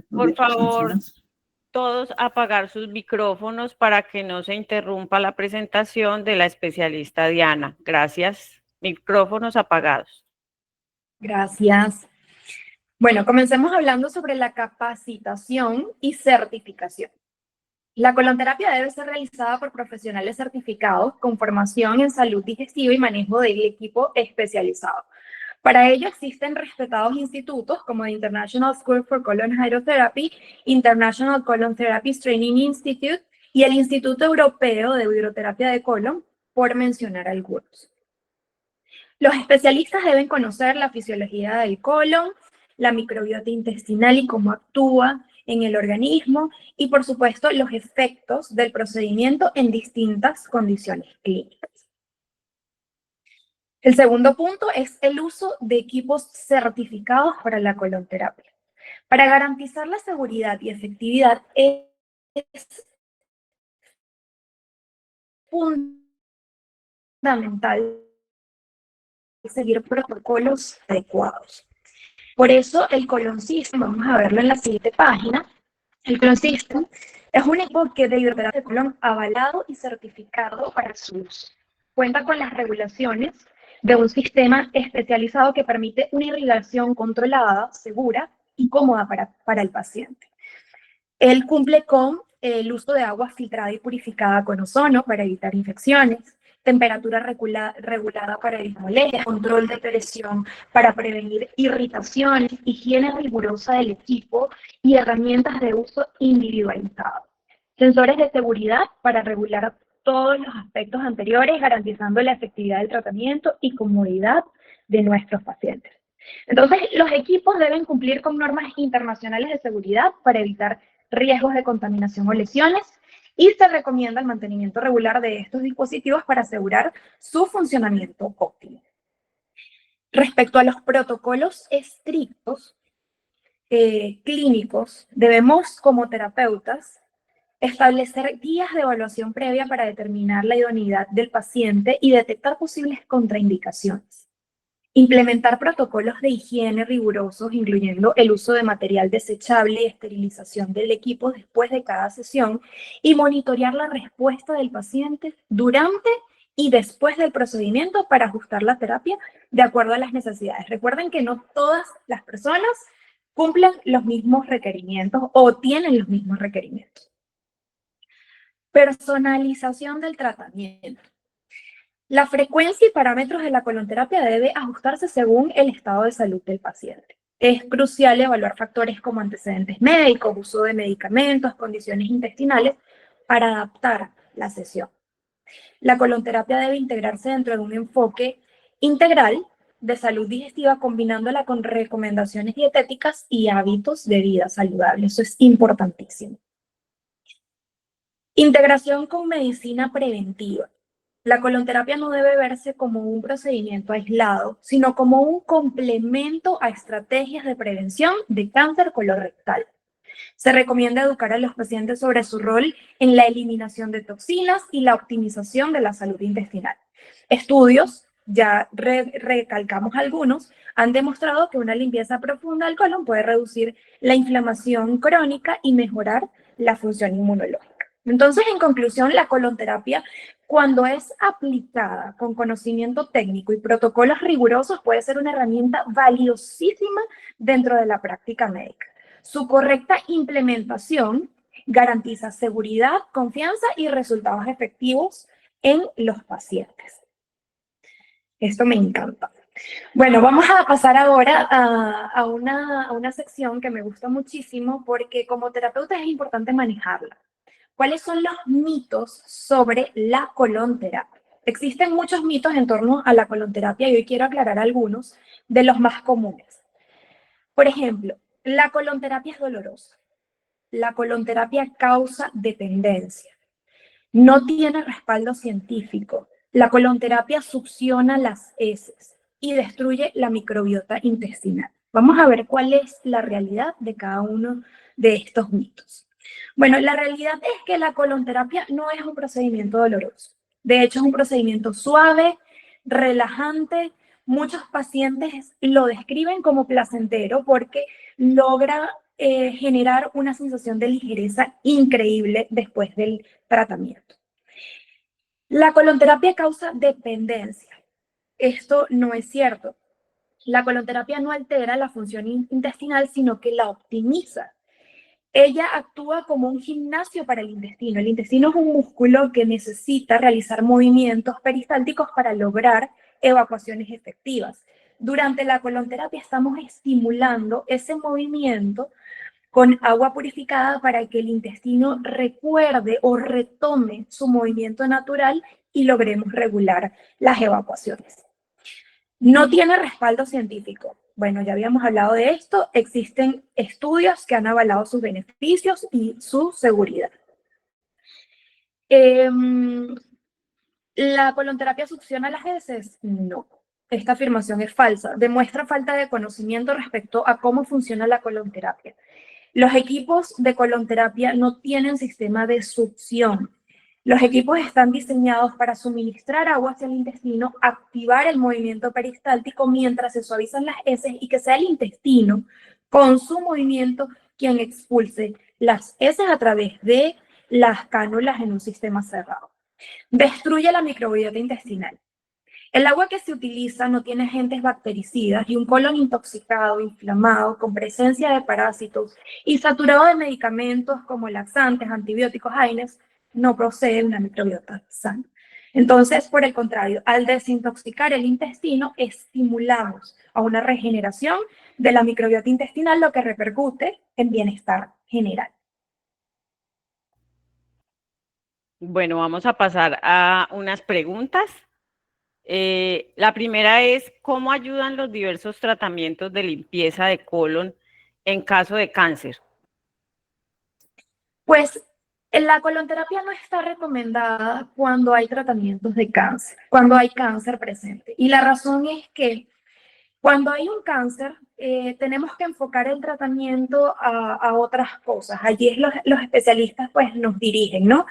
Por favor, todos apagar sus micrófonos para que no se interrumpa la presentación de la especialista Diana. Gracias. Micrófonos apagados. Gracias. Bueno, comencemos hablando sobre la capacitación y certificación. La colonterapia debe ser realizada por profesionales certificados con formación en salud digestiva y manejo del equipo especializado. Para ello existen respetados institutos como el International School for Colon Hydrotherapy, International Colon Therapies Training Institute y el Instituto Europeo de Hidroterapia de Colon, por mencionar algunos. Los especialistas deben conocer la fisiología del colon, la microbiota intestinal y cómo actúa, en el organismo y, por supuesto, los efectos del procedimiento en distintas condiciones clínicas. El segundo punto es el uso de equipos certificados para la colonterapia. Para garantizar la seguridad y efectividad es fundamental seguir protocolos adecuados. Por eso el Colon System, vamos a verlo en la siguiente página, el Colon System es un equipo de hidroterapia de colon avalado y certificado para su uso. Cuenta con las regulaciones de un sistema especializado que permite una irrigación controlada, segura y cómoda para el paciente. Él cumple con el uso de agua filtrada y purificada con ozono para evitar infecciones, temperatura regulada para evitar molestias, control de presión para prevenir irritaciones, higiene rigurosa del equipo y herramientas de uso individualizado. Sensores de seguridad para regular todos los aspectos anteriores, garantizando la efectividad del tratamiento y comodidad de nuestros pacientes. Entonces, los equipos deben cumplir con normas internacionales de seguridad para evitar riesgos de contaminación o lesiones, y se recomienda el mantenimiento regular de estos dispositivos para asegurar su funcionamiento óptimo. Respecto a los protocolos estrictos clínicos, debemos como terapeutas establecer guías de evaluación previa para determinar la idoneidad del paciente y detectar posibles contraindicaciones. Implementar protocolos de higiene rigurosos, incluyendo el uso de material desechable y esterilización del equipo después de cada sesión, y monitorear la respuesta del paciente durante y después del procedimiento para ajustar la terapia de acuerdo a las necesidades. Recuerden que no todas las personas cumplen los mismos requerimientos o tienen los mismos requerimientos. Personalización del tratamiento. La frecuencia y parámetros de la colonterapia debe ajustarse según el estado de salud del paciente. Es crucial evaluar factores como antecedentes médicos, uso de medicamentos, condiciones intestinales para adaptar la sesión. La colonterapia debe integrarse dentro de un enfoque integral de salud digestiva, combinándola con recomendaciones dietéticas y hábitos de vida saludables. Eso es importantísimo. Integración con medicina preventiva. La colonterapia no debe verse como un procedimiento aislado, sino como un complemento a estrategias de prevención de cáncer colorectal. Se recomienda educar a los pacientes sobre su rol en la eliminación de toxinas y la optimización de la salud intestinal. Estudios, ya recalcamos algunos, han demostrado que una limpieza profunda del colon puede reducir la inflamación crónica y mejorar la función inmunológica. Entonces, en conclusión, la colonterapia, cuando es aplicada con conocimiento técnico y protocolos rigurosos, puede ser una herramienta valiosísima dentro de la práctica médica. Su correcta implementación garantiza seguridad, confianza y resultados efectivos en los pacientes. Esto me encanta. Bueno, vamos a pasar ahora a una sección que me gusta muchísimo porque como terapeuta es importante manejarla. ¿Cuáles son los mitos sobre la colonterapia? Existen muchos mitos en torno a la colonterapia y hoy quiero aclarar algunos de los más comunes. Por ejemplo, la colonterapia es dolorosa. La colonterapia causa dependencia. No tiene respaldo científico. La colonterapia succiona las heces y destruye la microbiota intestinal. Vamos a ver cuál es la realidad de cada uno de estos mitos. Bueno, la realidad es que la colonterapia no es un procedimiento doloroso. De hecho, es un procedimiento suave, relajante. Muchos pacientes lo describen como placentero porque logra generar una sensación de ligereza increíble después del tratamiento. La colonterapia causa dependencia. Esto no es cierto. La colonterapia no altera la función intestinal, sino que la optimiza. Ella actúa como un gimnasio para el intestino. El intestino es un músculo que necesita realizar movimientos peristálticos para lograr evacuaciones efectivas. Durante la colonterapia estamos estimulando ese movimiento con agua purificada para que el intestino recuerde o retome su movimiento natural y logremos regular las evacuaciones. No tiene respaldo científico. Bueno, ya habíamos hablado de esto. Existen estudios que han avalado sus beneficios y su seguridad. ¿La colonterapia succiona las heces? No. Esta afirmación es falsa. Demuestra falta de conocimiento respecto a cómo funciona la colonterapia. Los equipos de colonterapia no tienen sistema de succión. Los equipos están diseñados para suministrar agua hacia el intestino, activar el movimiento peristáltico mientras se suavizan las heces y que sea el intestino, con su movimiento, quien expulse las heces a través de las cánulas en un sistema cerrado. Destruye la microbiota intestinal. El agua que se utiliza no tiene agentes bactericidas y un colon intoxicado, inflamado, con presencia de parásitos y saturado de medicamentos como laxantes, antibióticos, AINES, no procede de una microbiota sana. Entonces, por el contrario, al desintoxicar el intestino, estimulamos a una regeneración de la microbiota intestinal, lo que repercute en bienestar general. Bueno, vamos a pasar a unas preguntas. La primera es, ¿cómo ayudan los diversos tratamientos de limpieza de colon en caso de cáncer? Pues la colonterapia no está recomendada cuando hay tratamientos de cáncer, cuando hay cáncer presente. Y la razón es que cuando hay un cáncer, tenemos que enfocar el tratamiento a otras cosas. Allí es los especialistas pues nos dirigen, ¿no?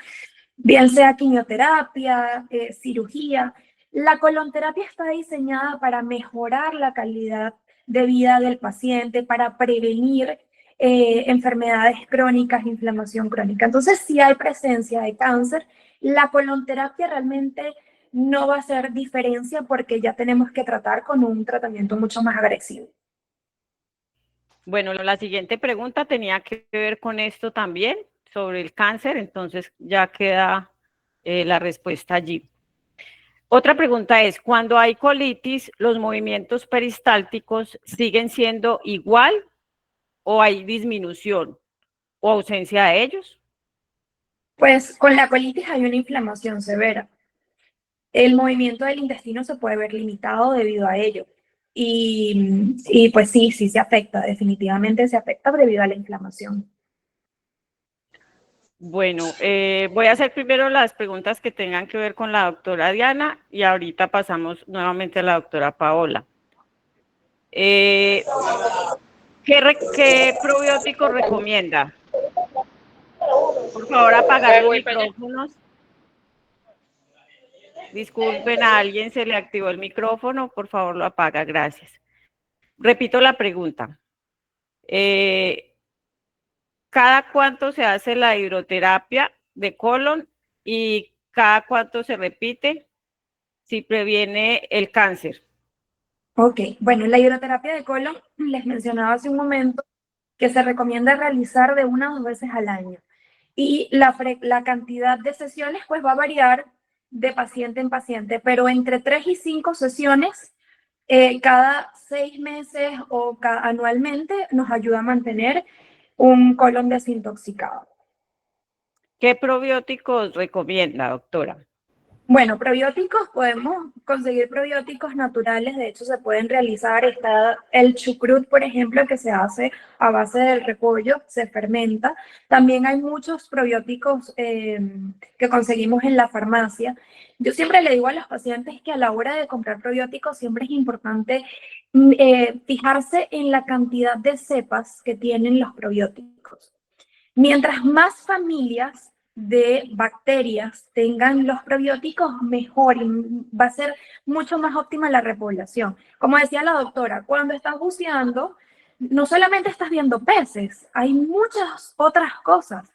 Bien sea quimioterapia, cirugía. La colonterapia está diseñada para mejorar la calidad de vida del paciente, para prevenir enfermedades crónicas, inflamación crónica. Entonces, si hay presencia de cáncer, la colonterapia realmente no va a hacer diferencia porque ya tenemos que tratar con un tratamiento mucho más agresivo. Bueno, la siguiente pregunta tenía que ver con esto también, sobre el cáncer, entonces ya queda la respuesta allí. Otra pregunta es, cuando hay colitis, ¿los movimientos peristálticos siguen siendo igual o hay disminución o ausencia de ellos? Pues con la colitis hay una inflamación severa. El movimiento del intestino se puede ver limitado debido a ello. Y pues sí se afecta, definitivamente se afecta debido a la inflamación. Bueno, voy a hacer primero las preguntas que tengan que ver con la doctora Diana y ahorita pasamos nuevamente a la doctora Paola. ¿Qué probiótico recomienda? Por favor, apagar los micrófonos. Disculpen, a alguien se le activó el micrófono, por favor lo apaga, gracias. Repito la pregunta. ¿Cada cuánto se hace la hidroterapia de colon y cada cuánto se repite si previene el cáncer? Ok, bueno, la hidroterapia de colon, les mencionaba hace un momento que se recomienda realizar de 1 a 2 veces al año. Y la cantidad de sesiones pues va a variar de paciente en paciente, pero entre 3 y 5 sesiones cada 6 meses o anualmente nos ayuda a mantener un colon desintoxicado. ¿Qué probióticos recomienda, doctora? Bueno, probióticos, podemos conseguir probióticos naturales, de hecho se pueden realizar, está el chucrut, por ejemplo, que se hace a base del repollo, se fermenta. También hay muchos probióticos que conseguimos en la farmacia. Yo siempre le digo a los pacientes que a la hora de comprar probióticos siempre es importante fijarse en la cantidad de cepas que tienen los probióticos. Mientras más familias de bacterias tengan los probióticos, mejor, y va a ser mucho más óptima la repoblación. Como decía la doctora, cuando estás buceando, no solamente estás viendo peces, hay muchas otras cosas.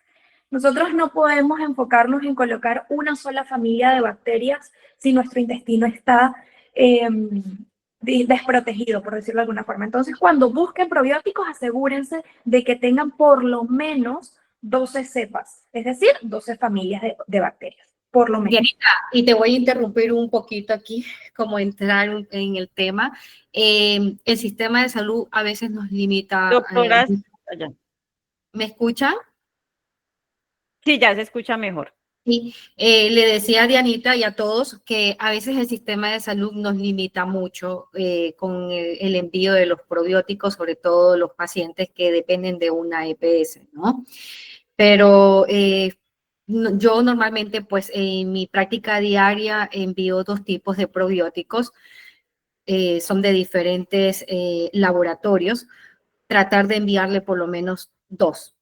Nosotros no podemos enfocarnos en colocar una sola familia de bacterias si nuestro intestino está desprotegido, por decirlo de alguna forma. Entonces, cuando busquen probióticos, asegúrense de que tengan por lo menos 12 cepas, es decir, 12 familias de bacterias, por lo menos. Dianita, y te voy a interrumpir un poquito aquí, como entrar en el tema. El sistema de salud a veces nos limita. Doctoras, ¿Me escuchan? sí, ya se escucha mejor. Y le decía a Dianita y a todos que a veces el sistema de salud nos limita mucho con el envío de los probióticos, sobre todo los pacientes que dependen de una EPS, ¿no? Pero yo normalmente, pues en mi práctica diaria envío 2 tipos de probióticos, son de diferentes laboratorios, tratar de enviarle por lo menos 2.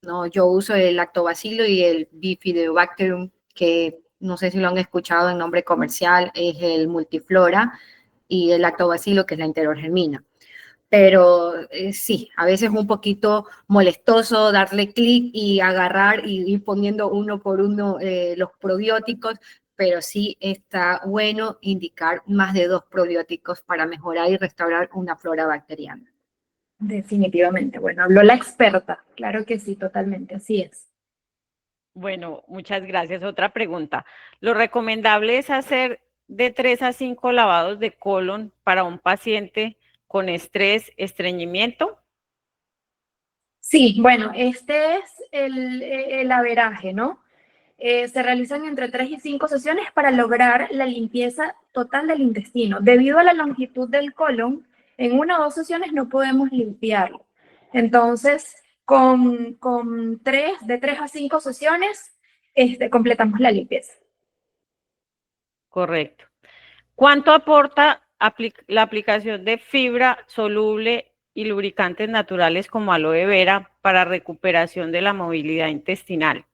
¿No? Yo uso el lactobacilo y el bifidobacterium, que no sé si lo han escuchado en nombre comercial, es el multiflora, y el lactobacilo, que es la enterogermina. Pero sí, a veces es un poquito molestoso darle clic y agarrar y ir poniendo uno por uno los probióticos, pero sí está bueno indicar más de 2 probióticos para mejorar y restaurar una flora bacteriana. Definitivamente. Bueno, habló la experta. Claro que sí, totalmente. Así es. Bueno, muchas gracias. Otra pregunta. ¿Lo recomendable es hacer de 3 a 5 lavados de colon para un paciente con estrés, estreñimiento? Sí, bueno, este es el averaje, ¿no? Se realizan entre 3 y 5 sesiones para lograr la limpieza total del intestino. Debido a la longitud del colon, en 1 o 2 sesiones no podemos limpiarlo. Entonces, de 3 a 5 sesiones, completamos la limpieza. Correcto. ¿Cuánto aporta la aplicación de fibra soluble y lubricantes naturales como aloe vera para recuperación de la movilidad intestinal?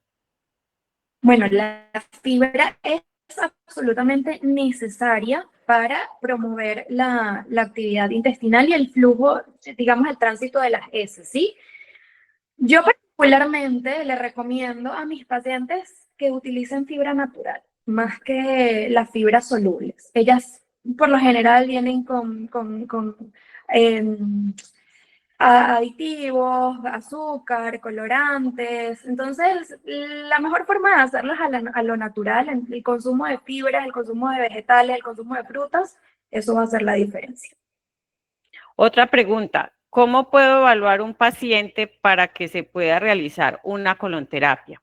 Bueno, la fibra es absolutamente necesaria para promover la actividad intestinal y el flujo, digamos, el tránsito de las heces, ¿sí? Yo particularmente le recomiendo a mis pacientes que utilicen fibra natural, más que las fibras solubles. Ellas, por lo general, vienen con aditivos, azúcar, colorantes. Entonces, la mejor forma de hacerlas a lo natural, el consumo de fibras, el consumo de vegetales, el consumo de frutas, eso va a hacer la diferencia. Otra pregunta. ¿Cómo puedo evaluar un paciente para que se pueda realizar una colonterapia?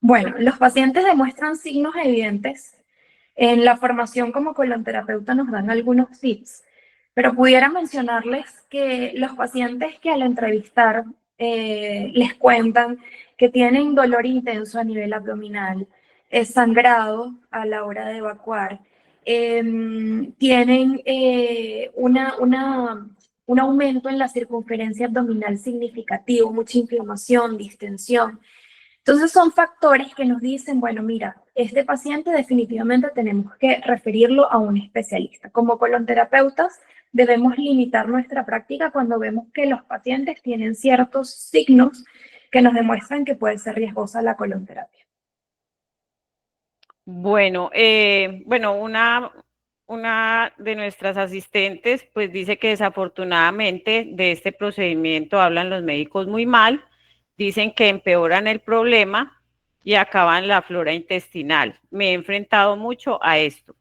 Bueno, los pacientes demuestran signos evidentes. En la formación como colonterapeuta nos dan algunos tips, pero pudiera mencionarles que los pacientes que al entrevistar les cuentan que tienen dolor intenso a nivel abdominal, sangrado a la hora de evacuar, tienen un aumento en la circunferencia abdominal significativo, mucha inflamación, distensión. Entonces son factores que nos dicen, bueno, mira, este paciente definitivamente tenemos que referirlo a un especialista. Como colonterapeutas debemos limitar nuestra práctica cuando vemos que los pacientes tienen ciertos signos que nos demuestran que puede ser riesgosa la colonterapia. Bueno, una de nuestras asistentes pues dice que desafortunadamente de este procedimiento hablan los médicos muy mal, dicen que empeoran el problema y acaban la flora intestinal. Me he enfrentado mucho a esto.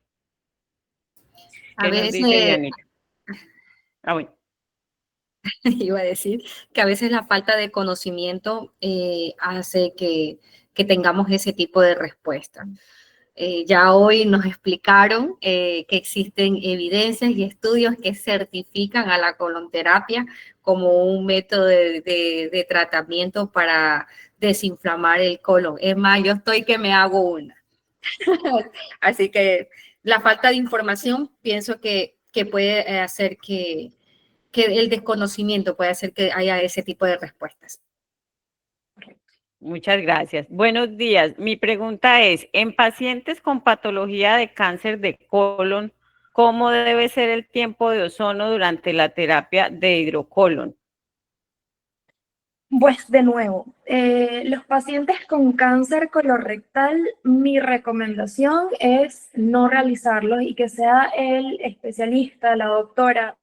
¿Qué nos dice Dianita? Bueno. Iba a decir que a veces la falta de conocimiento hace que tengamos ese tipo de respuesta. Ya hoy nos explicaron que existen evidencias y estudios que certifican a la colonterapia como un método de tratamiento para desinflamar el colon. Es más, yo estoy que me hago una. Así que la falta de información pienso que puede hacer que el desconocimiento puede hacer que haya ese tipo de respuestas. Muchas gracias. Buenos días. Mi pregunta es, en pacientes con patología de cáncer de colon, ¿cómo debe ser el tiempo de ozono durante la terapia de hidrocolon? Pues de nuevo, los pacientes con cáncer colorectal, mi recomendación es no realizarlo y que sea el especialista, la doctora,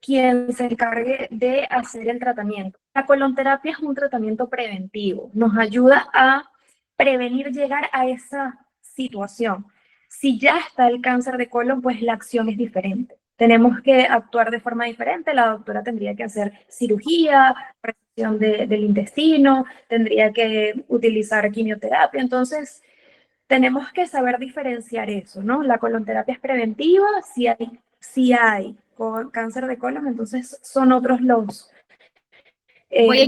quien se encargue de hacer el tratamiento. La colonterapia es un tratamiento preventivo, nos ayuda a prevenir llegar a esa situación. Si ya está el cáncer de colon, pues la acción es diferente. Tenemos que actuar de forma diferente, la doctora tendría que hacer cirugía, del intestino, tendría que utilizar quimioterapia. Entonces, tenemos que saber diferenciar eso, ¿no? La colonterapia es preventiva, si hay cáncer de colon, entonces son otros los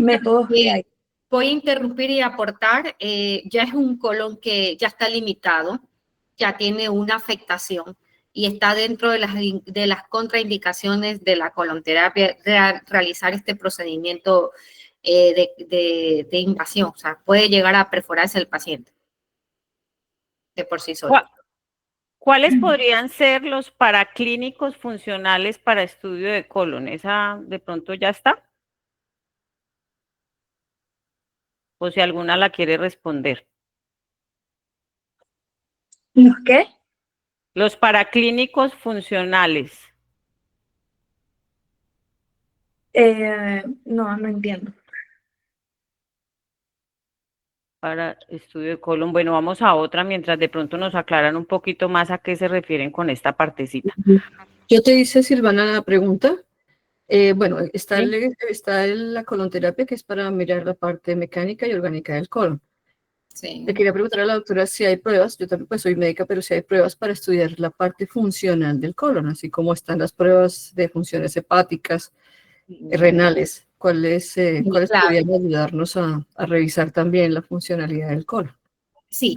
métodos que hay. Voy a interrumpir y aportar, ya es un colon que ya está limitado, ya tiene una afectación y está dentro de las contraindicaciones de la colonterapia realizar este procedimiento de invasión, o sea, puede llegar a perforarse el paciente de por sí solo. ¿Cuáles podrían ser los paraclínicos funcionales para estudio de colon? ¿Esa de pronto ya está? O si alguna la quiere responder. ¿Los qué? Los paraclínicos funcionales. No entiendo. Para estudio de colon. Bueno, vamos a otra mientras de pronto nos aclaran un poquito más a qué se refieren con esta partecita. Yo te hice, Silvana, la pregunta. Bueno, está, ¿Sí? está la colonterapia, que es para mirar la parte mecánica y orgánica del colon. Sí. Le quería preguntar a la doctora si hay pruebas, yo también pues soy médica, pero si hay pruebas para estudiar la parte funcional del colon, así como están las pruebas de funciones hepáticas, renales, ¿cuáles Claro. podrían ayudarnos a revisar también la funcionalidad del colon? Sí,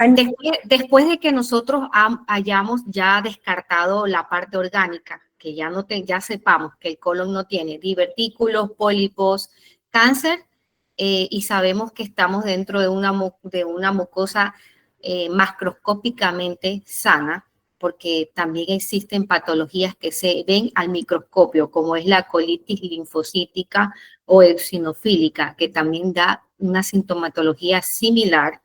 después de que nosotros hayamos ya descartado la parte orgánica, que ya ya sepamos que el colon no tiene divertículos, pólipos, cáncer, y sabemos que estamos dentro de una mucosa macroscópicamente sana, porque también existen patologías que se ven al microscopio, como es la colitis linfocítica o eosinofílica, que también da una sintomatología similar,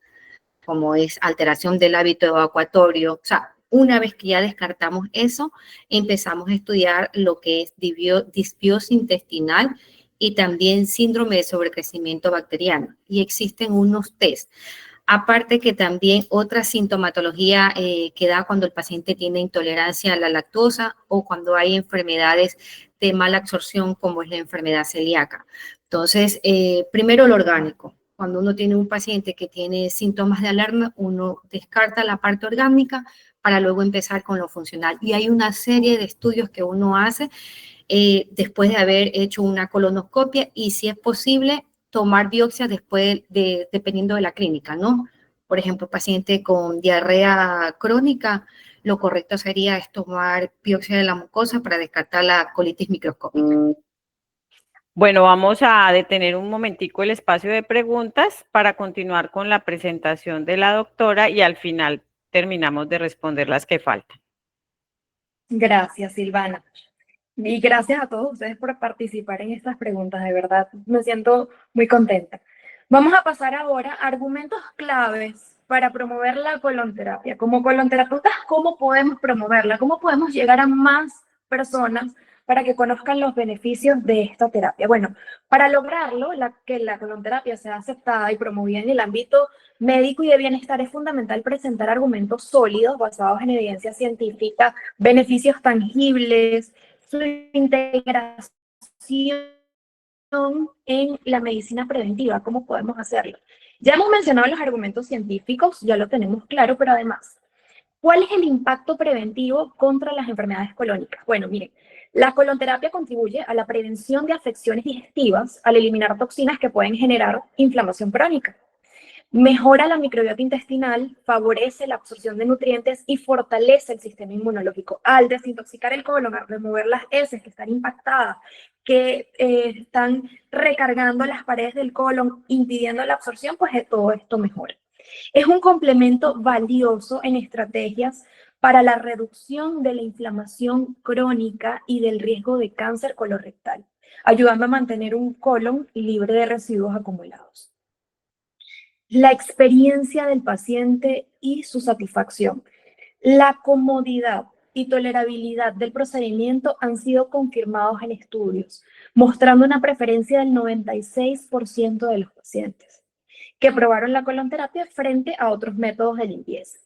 como es alteración del hábito evacuatorio. O sea, una vez que ya descartamos eso, empezamos a estudiar lo que es disbiosis intestinal y también síndrome de sobrecrecimiento bacteriano. Y existen unos test. Aparte que también otra sintomatología que da cuando el paciente tiene intolerancia a la lactosa o cuando hay enfermedades de mala absorción como es la enfermedad celíaca. Entonces, primero lo orgánico. Cuando uno tiene un paciente que tiene síntomas de alarma, uno descarta la parte orgánica para luego empezar con lo funcional. Y hay una serie de estudios que uno hace después de haber hecho una colonoscopia y, si es posible, tomar biopsias después dependiendo de la clínica, ¿no? Por ejemplo, paciente con diarrea crónica, lo correcto sería es tomar biopsia de la mucosa para descartar la colitis microscópica. Bueno, vamos a detener un momentico el espacio de preguntas para continuar con la presentación de la doctora y al final terminamos de responder las que faltan. Gracias, Silvana. Y gracias a todos ustedes por participar en estas preguntas, de verdad, me siento muy contenta. Vamos a pasar ahora a argumentos claves para promover la colonterapia. Como colonterapeutas, ¿cómo podemos promoverla? ¿Cómo podemos llegar a más personas para que conozcan los beneficios de esta terapia? Bueno, para lograrlo, que la colonterapia sea aceptada y promovida en el ámbito médico y de bienestar, es fundamental presentar argumentos sólidos basados en evidencia científica, beneficios tangibles, su integración en la medicina preventiva. ¿Cómo podemos hacerlo? Ya hemos mencionado los argumentos científicos, ya lo tenemos claro, pero además, ¿cuál es el impacto preventivo contra las enfermedades colónicas? Bueno, miren, la colonterapia contribuye a la prevención de afecciones digestivas al eliminar toxinas que pueden generar inflamación crónica. Mejora la microbiota intestinal, favorece la absorción de nutrientes y fortalece el sistema inmunológico. Al desintoxicar el colon, al remover las heces que están impactadas, que están recargando las paredes del colon, impidiendo la absorción, pues todo esto mejora. Es un complemento valioso en estrategias para la reducción de la inflamación crónica y del riesgo de cáncer colorectal, ayudando a mantener un colon libre de residuos acumulados. La experiencia del paciente y su satisfacción. La comodidad y tolerabilidad del procedimiento han sido confirmados en estudios, mostrando una preferencia del 96% de los pacientes que probaron la colonterapia frente a otros métodos de limpieza.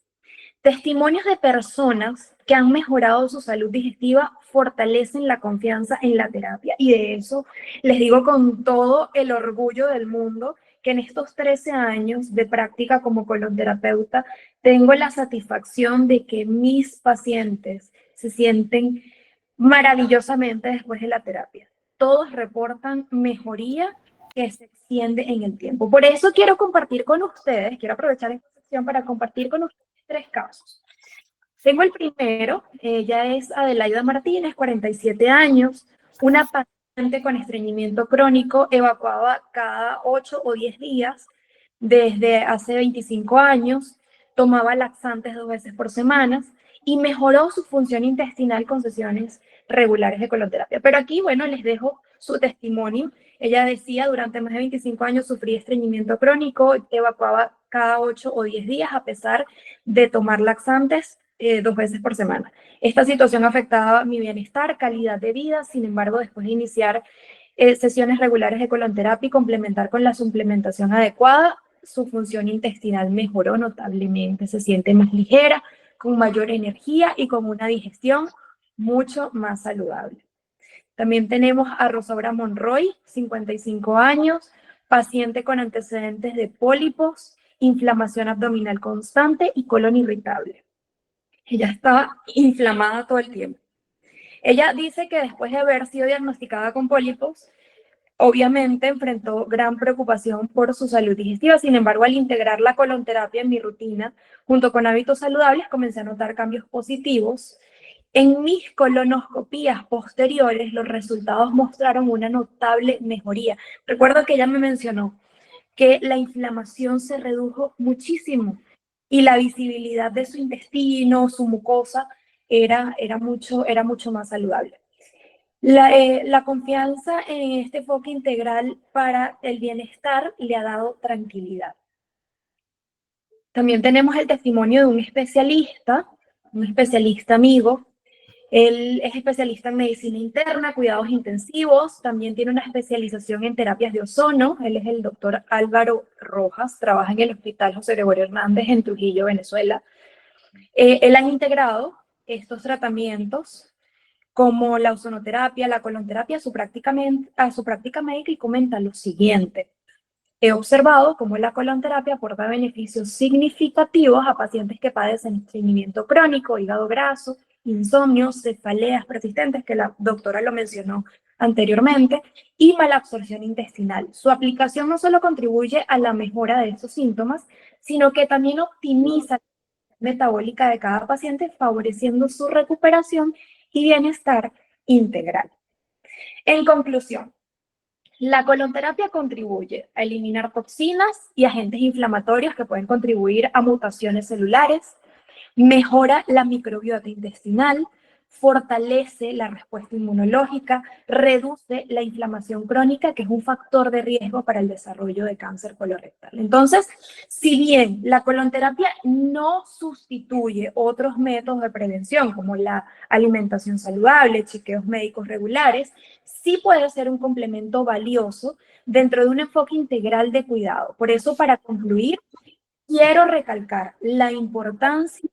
Testimonios de personas que han mejorado su salud digestiva fortalecen la confianza en la terapia. Y de eso les digo con todo el orgullo del mundo que en estos 13 años de práctica como colonterapeuta tengo la satisfacción de que mis pacientes se sienten maravillosamente después de la terapia. Todos reportan mejoría que se extiende en el tiempo. Por eso quiero compartir con ustedes, quiero aprovechar esta sección para compartir con ustedes 3 casos. Tengo el primero, ella es Adelaida Martínez, 47 años, una paciente con estreñimiento crónico, evacuaba cada 8 o 10 días desde hace 25 años, tomaba laxantes 2 veces por semana y mejoró su función intestinal con sesiones regulares de coloterapia. Pero aquí, bueno, les dejo su testimonio. Ella decía, durante más de 25 años sufrí estreñimiento crónico, evacuaba cada 8 o 10 días a pesar de tomar laxantes 2 veces por semana. Esta situación afectaba mi bienestar, calidad de vida. Sin embargo, después de iniciar sesiones regulares de colonterapia y complementar con la suplementación adecuada, su función intestinal mejoró notablemente. Se siente más ligera, con mayor energía y con una digestión mucho más saludable. También tenemos a Rosaura Monroy, 55 años, paciente con antecedentes de pólipos, inflamación abdominal constante y colon irritable. Ella estaba inflamada todo el tiempo. Ella dice que después de haber sido diagnosticada con pólipos, obviamente enfrentó gran preocupación por su salud digestiva. Sin embargo, al integrar la colonterapia en mi rutina, junto con hábitos saludables, comencé a notar cambios positivos. En mis colonoscopías posteriores, los resultados mostraron una notable mejoría. Recuerdo que ella me mencionó que la inflamación se redujo muchísimo y la visibilidad de su intestino, su mucosa, era mucho más saludable. La confianza en este enfoque integral para el bienestar le ha dado tranquilidad. También tenemos el testimonio de un especialista amigo. Él es especialista en medicina interna, cuidados intensivos, también tiene una especialización en terapias de ozono. Él es el doctor Álvaro Rojas, trabaja en el Hospital José Gregorio Hernández en Trujillo, Venezuela. Él ha integrado estos tratamientos como la ozonoterapia, la colonterapia a su práctica médica y comenta lo siguiente. He observado cómo la colonterapia aporta beneficios significativos a pacientes que padecen estreñimiento crónico, hígado graso, insomnio, cefaleas persistentes, que la doctora lo mencionó anteriormente, y malabsorción intestinal. Su aplicación no solo contribuye a la mejora de estos síntomas, sino que también optimiza la metabólica de cada paciente, favoreciendo su recuperación y bienestar integral. En conclusión, la colonterapia contribuye a eliminar toxinas y agentes inflamatorios que pueden contribuir a mutaciones celulares, mejora la microbiota intestinal, fortalece la respuesta inmunológica, reduce la inflamación crónica, que es un factor de riesgo para el desarrollo de cáncer colorectal. Entonces, si bien la colonterapia no sustituye otros métodos de prevención, como la alimentación saludable, chequeos médicos regulares, sí puede ser un complemento valioso dentro de un enfoque integral de cuidado. Por eso, para concluir, quiero recalcar la importancia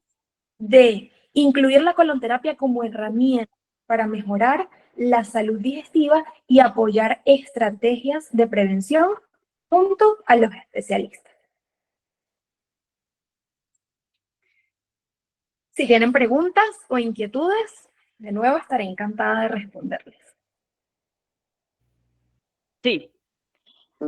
de incluir la colonterapia como herramienta para mejorar la salud digestiva y apoyar estrategias de prevención junto a los especialistas. Si tienen preguntas o inquietudes, de nuevo estaré encantada de responderles. Sí.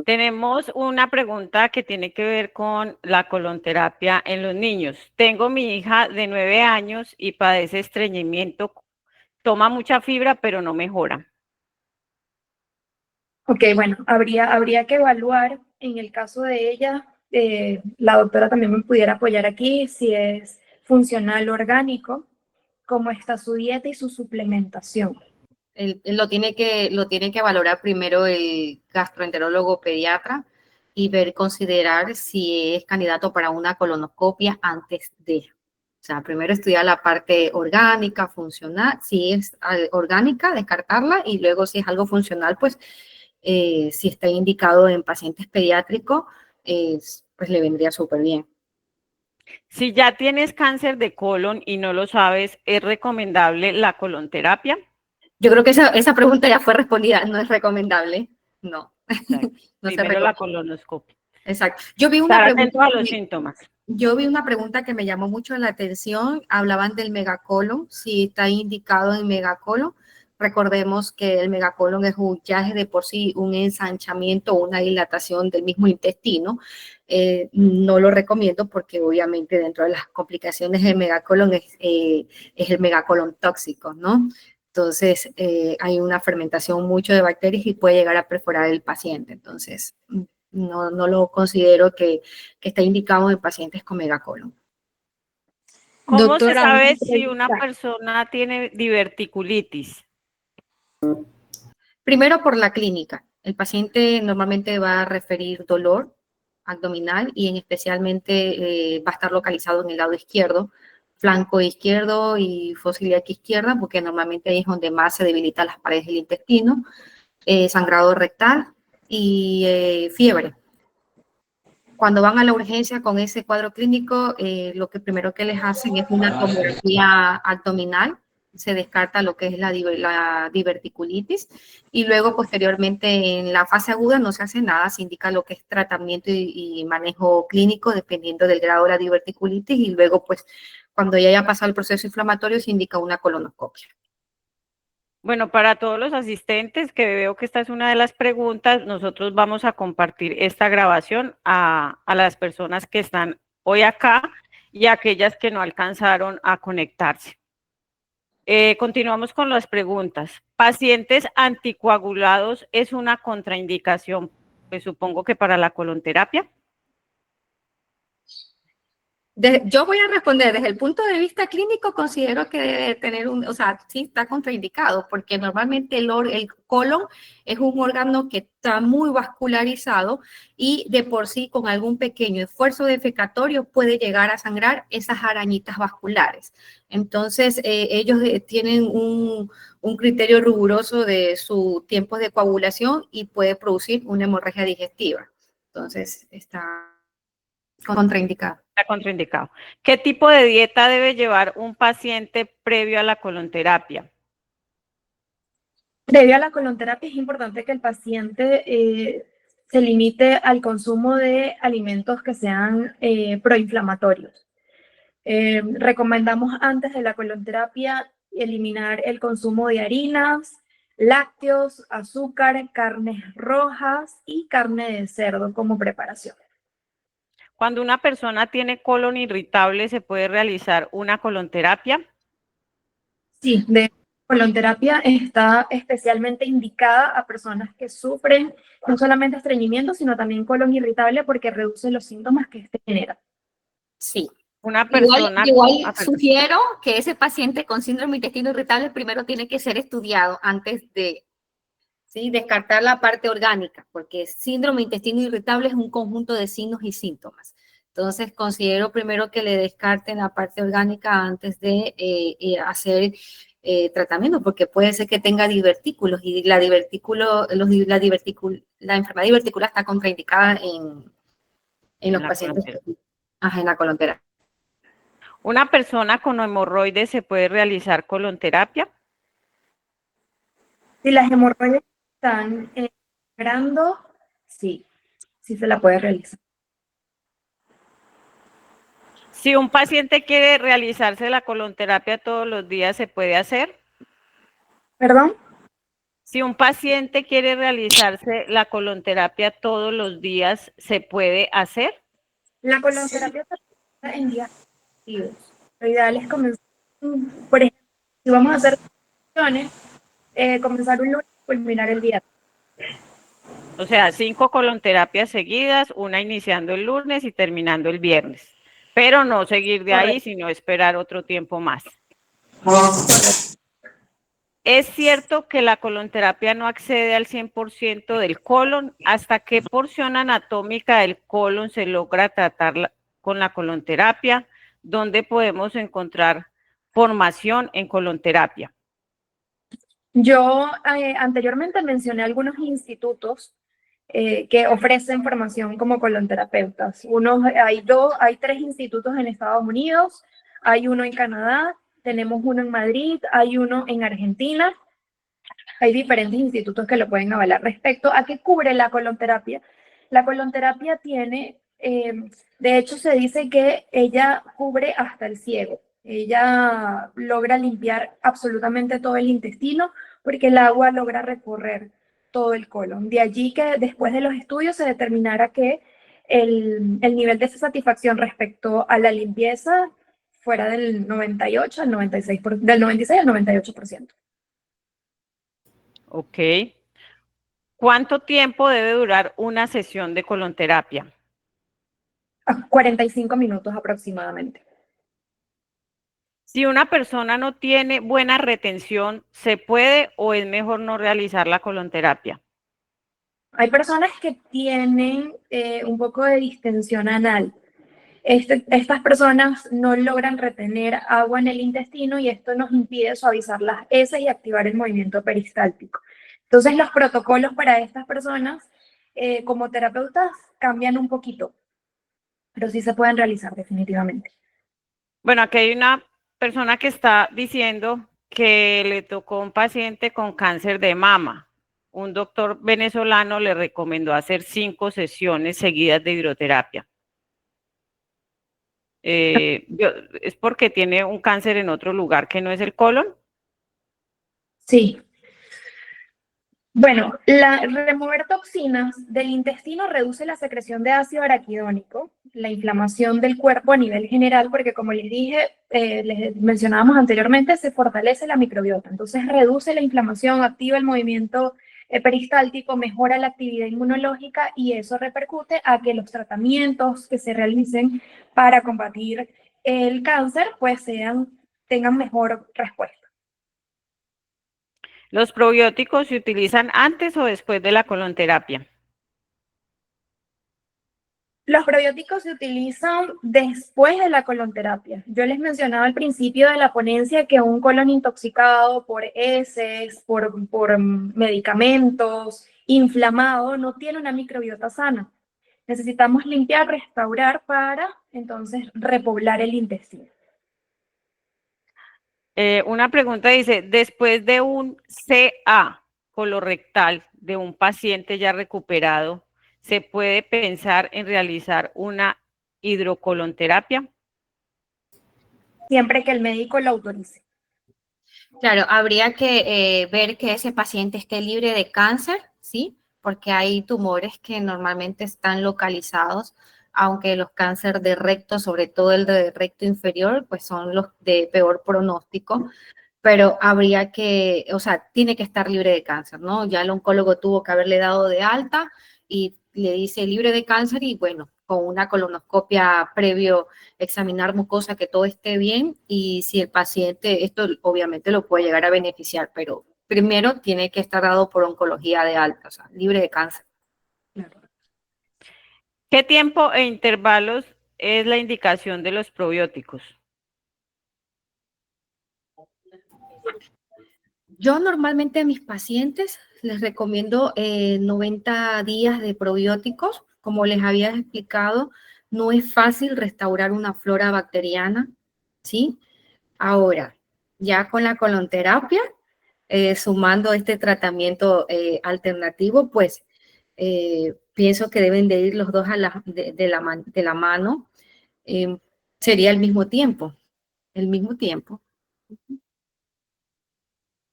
Tenemos una pregunta que tiene que ver con la colonterapia en los niños. Tengo mi hija de 9 años y padece estreñimiento. Toma mucha fibra, pero no mejora. Ok, bueno, habría que evaluar en el caso de ella, la doctora también me pudiera apoyar aquí, si es funcional orgánico, cómo está su dieta y su suplementación. Lo tiene que valorar primero el gastroenterólogo pediatra y considerar si es candidato para una colonoscopia antes de. O sea, primero estudiar la parte orgánica, funcional. Si es orgánica, descartarla, y luego si es algo funcional, pues si está indicado en pacientes pediátricos, pues le vendría súper bien. Si ya tienes cáncer de colon y no lo sabes, ¿es recomendable la colonterapia? Yo creo que esa pregunta ya fue respondida, no es recomendable, no, Exacto. no se Primero la recomienda. colonoscopia. Exacto. Yo vi Estar una atento pregunta a los síntomas. que me llamó mucho la atención. Hablaban del megacolon, si está indicado en megacolon. Recordemos que el megacolon ya es de por sí un ensanchamiento o una dilatación del mismo intestino. No lo recomiendo porque obviamente dentro de las complicaciones del megacolon es el megacolon tóxico, ¿no? Entonces, hay una fermentación mucho de bacterias y puede llegar a perforar el paciente. Entonces, no lo considero que está indicado en pacientes con megacolon. ¿Cómo se Doctora, una sabe si una pregunta. persona tiene diverticulitis? Primero por la clínica. El paciente normalmente va a referir dolor abdominal y especialmente va a estar localizado en el lado izquierdo, flanco izquierdo y fosa ilíaca izquierda, porque normalmente ahí es donde más se debilitan las paredes del intestino, sangrado rectal y fiebre. Cuando van a la urgencia con ese cuadro clínico, lo que primero que les hacen es una tomografía abdominal, se descarta lo que es la diverticulitis y luego posteriormente en la fase aguda no se hace nada, se indica lo que es tratamiento y manejo clínico dependiendo del grado de la diverticulitis y luego pues cuando ya haya pasado el proceso inflamatorio se indica una colonoscopia. Bueno, para todos los asistentes, que veo que esta es una de las preguntas, nosotros vamos a compartir esta grabación a las personas que están hoy acá y a aquellas que no alcanzaron a conectarse. Continuamos con las preguntas. ¿Pacientes anticoagulados es una contraindicación? Pues supongo que para la colonterapia. Yo voy a responder desde el punto de vista clínico, considero que debe tener sí está contraindicado, porque normalmente el colon es un órgano que está muy vascularizado y de por sí con algún pequeño esfuerzo defecatorio puede llegar a sangrar esas arañitas vasculares. Entonces, ellos tienen un criterio riguroso de su tiempo de coagulación y puede producir una hemorragia digestiva. Entonces, está contraindicado. Está contraindicado. ¿Qué tipo de dieta debe llevar un paciente previo a la colonterapia? Previo a la colonterapia es importante que el paciente se limite al consumo de alimentos que sean proinflamatorios. Recomendamos antes de la colonterapia eliminar el consumo de harinas, lácteos, azúcar, carnes rojas y carne de cerdo como preparación. Cuando una persona tiene colon irritable, ¿se puede realizar una colonterapia? Sí, de colonterapia está especialmente indicada a personas que sufren no solamente estreñimiento, sino también colon irritable porque reduce los síntomas que este genera. Sí. Una persona... Igual sugiero que ese paciente con síndrome de intestino irritable primero tiene que ser estudiado antes de descartar la parte orgánica, porque síndrome de intestino irritable es un conjunto de signos y síntomas. Entonces, considero primero que le descarten la parte orgánica antes de hacer tratamiento, porque puede ser que tenga divertículos y la enfermedad diverticular está contraindicada en los pacientes en la colonterapia. ¿Una persona con hemorroides se puede realizar colonterapia? Si las hemorroides están sangrando, sí se la puede realizar. Si un paciente quiere realizarse la colonterapia todos los días, ¿se puede hacer? ¿Perdón? Si un paciente quiere realizarse la colonterapia todos los días, ¿se puede hacer? La colonterapia se realiza en días activos. Lo ideal es comenzar, por ejemplo, si vamos a hacer comenzar un lunes y culminar el viernes. O sea, 5 colonterapias seguidas, una iniciando el lunes y terminando el viernes. Pero no seguir de ahí, sino esperar otro tiempo más. ¿Es cierto que la colonterapia no accede al 100% del colon? ¿Hasta qué porción anatómica del colon se logra tratar con la colonterapia? ¿Dónde podemos encontrar formación en colonterapia? Yo anteriormente mencioné algunos institutos que ofrecen formación como colonterapeutas. Hay 3 institutos en Estados Unidos, hay uno en Canadá, tenemos uno en Madrid, hay uno en Argentina. Hay diferentes institutos que lo pueden avalar. Respecto a qué cubre la colonterapia tiene, de hecho se dice que ella cubre hasta el ciego. Ella logra limpiar absolutamente todo el intestino porque el agua logra recorrer todo el colon. De allí que después de los estudios se determinara que el nivel de satisfacción respecto a la limpieza fuera del 98 al 96, del 96 al 98%. Ok. ¿Cuánto tiempo debe durar una sesión de colonterapia? 45 minutos aproximadamente. Si una persona no tiene buena retención, ¿se puede o es mejor no realizar la colonterapia? Hay personas que tienen un poco de distensión anal. Estas personas no logran retener agua en el intestino y esto nos impide suavizar las heces y activar el movimiento peristáltico. Entonces los protocolos para estas personas como terapeutas cambian un poquito, pero sí se pueden realizar definitivamente. Bueno, aquí hay una persona que está diciendo que le tocó un paciente con cáncer de mama. Un doctor venezolano le recomendó hacer 5 sesiones seguidas de hidroterapia. ¿Es porque tiene un cáncer en otro lugar que no es el colon? Sí. Bueno, remover toxinas del intestino reduce la secreción de ácido araquidónico, la inflamación del cuerpo a nivel general, porque como les dije, les mencionábamos anteriormente, se fortalece la microbiota. Entonces reduce la inflamación, activa el movimiento peristáltico, mejora la actividad inmunológica y eso repercute a que los tratamientos que se realicen para combatir el cáncer pues tengan mejor respuesta. ¿Los probióticos se utilizan antes o después de la colonterapia? Los probióticos se utilizan después de la colonterapia. Yo les mencionaba al principio de la ponencia que un colon intoxicado por heces, por medicamentos, inflamado, no tiene una microbiota sana. Necesitamos limpiar, restaurar para entonces repoblar el intestino. Una pregunta dice, después de un CA colorectal de un paciente ya recuperado, ¿se puede pensar en realizar una hidrocolonterapia? Siempre que el médico lo autorice. Claro, habría que ver que ese paciente esté libre de cáncer, ¿sí? Porque hay tumores que normalmente están localizados, aunque los cánceres de recto, sobre todo el de recto inferior, pues son los de peor pronóstico, pero habría que, o sea, tiene que estar libre de cáncer, ¿no? Ya el oncólogo tuvo que haberle dado de alta y le dice libre de cáncer y bueno, con una colonoscopia previo examinar mucosa que todo esté bien y si el paciente, esto obviamente lo puede llegar a beneficiar, pero primero tiene que estar dado por oncología de alta, o sea, libre de cáncer. ¿Qué tiempo e intervalos es la indicación de los probióticos? Yo normalmente a mis pacientes les recomiendo 90 días de probióticos. Como les había explicado, no es fácil restaurar una flora bacteriana, ¿sí? Ahora, ya con la colonterapia, sumando este tratamiento alternativo, pues pienso que deben de ir los dos de la mano. Sería el mismo tiempo, el mismo tiempo.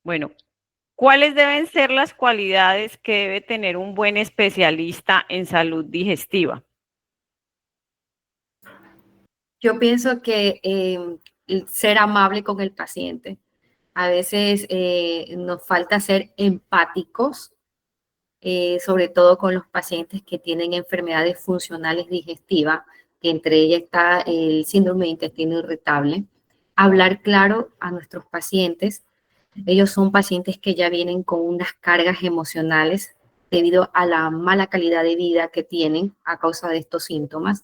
Bueno, ¿cuáles deben ser las cualidades que debe tener un buen especialista en salud digestiva? Yo pienso que ser amable con el paciente. A veces nos falta ser empáticos, sobre todo con los pacientes que tienen enfermedades funcionales digestivas, que entre ellas está el síndrome de intestino irritable. Hablar claro a nuestros pacientes. Ellos son pacientes que ya vienen con unas cargas emocionales debido a la mala calidad de vida que tienen a causa de estos síntomas.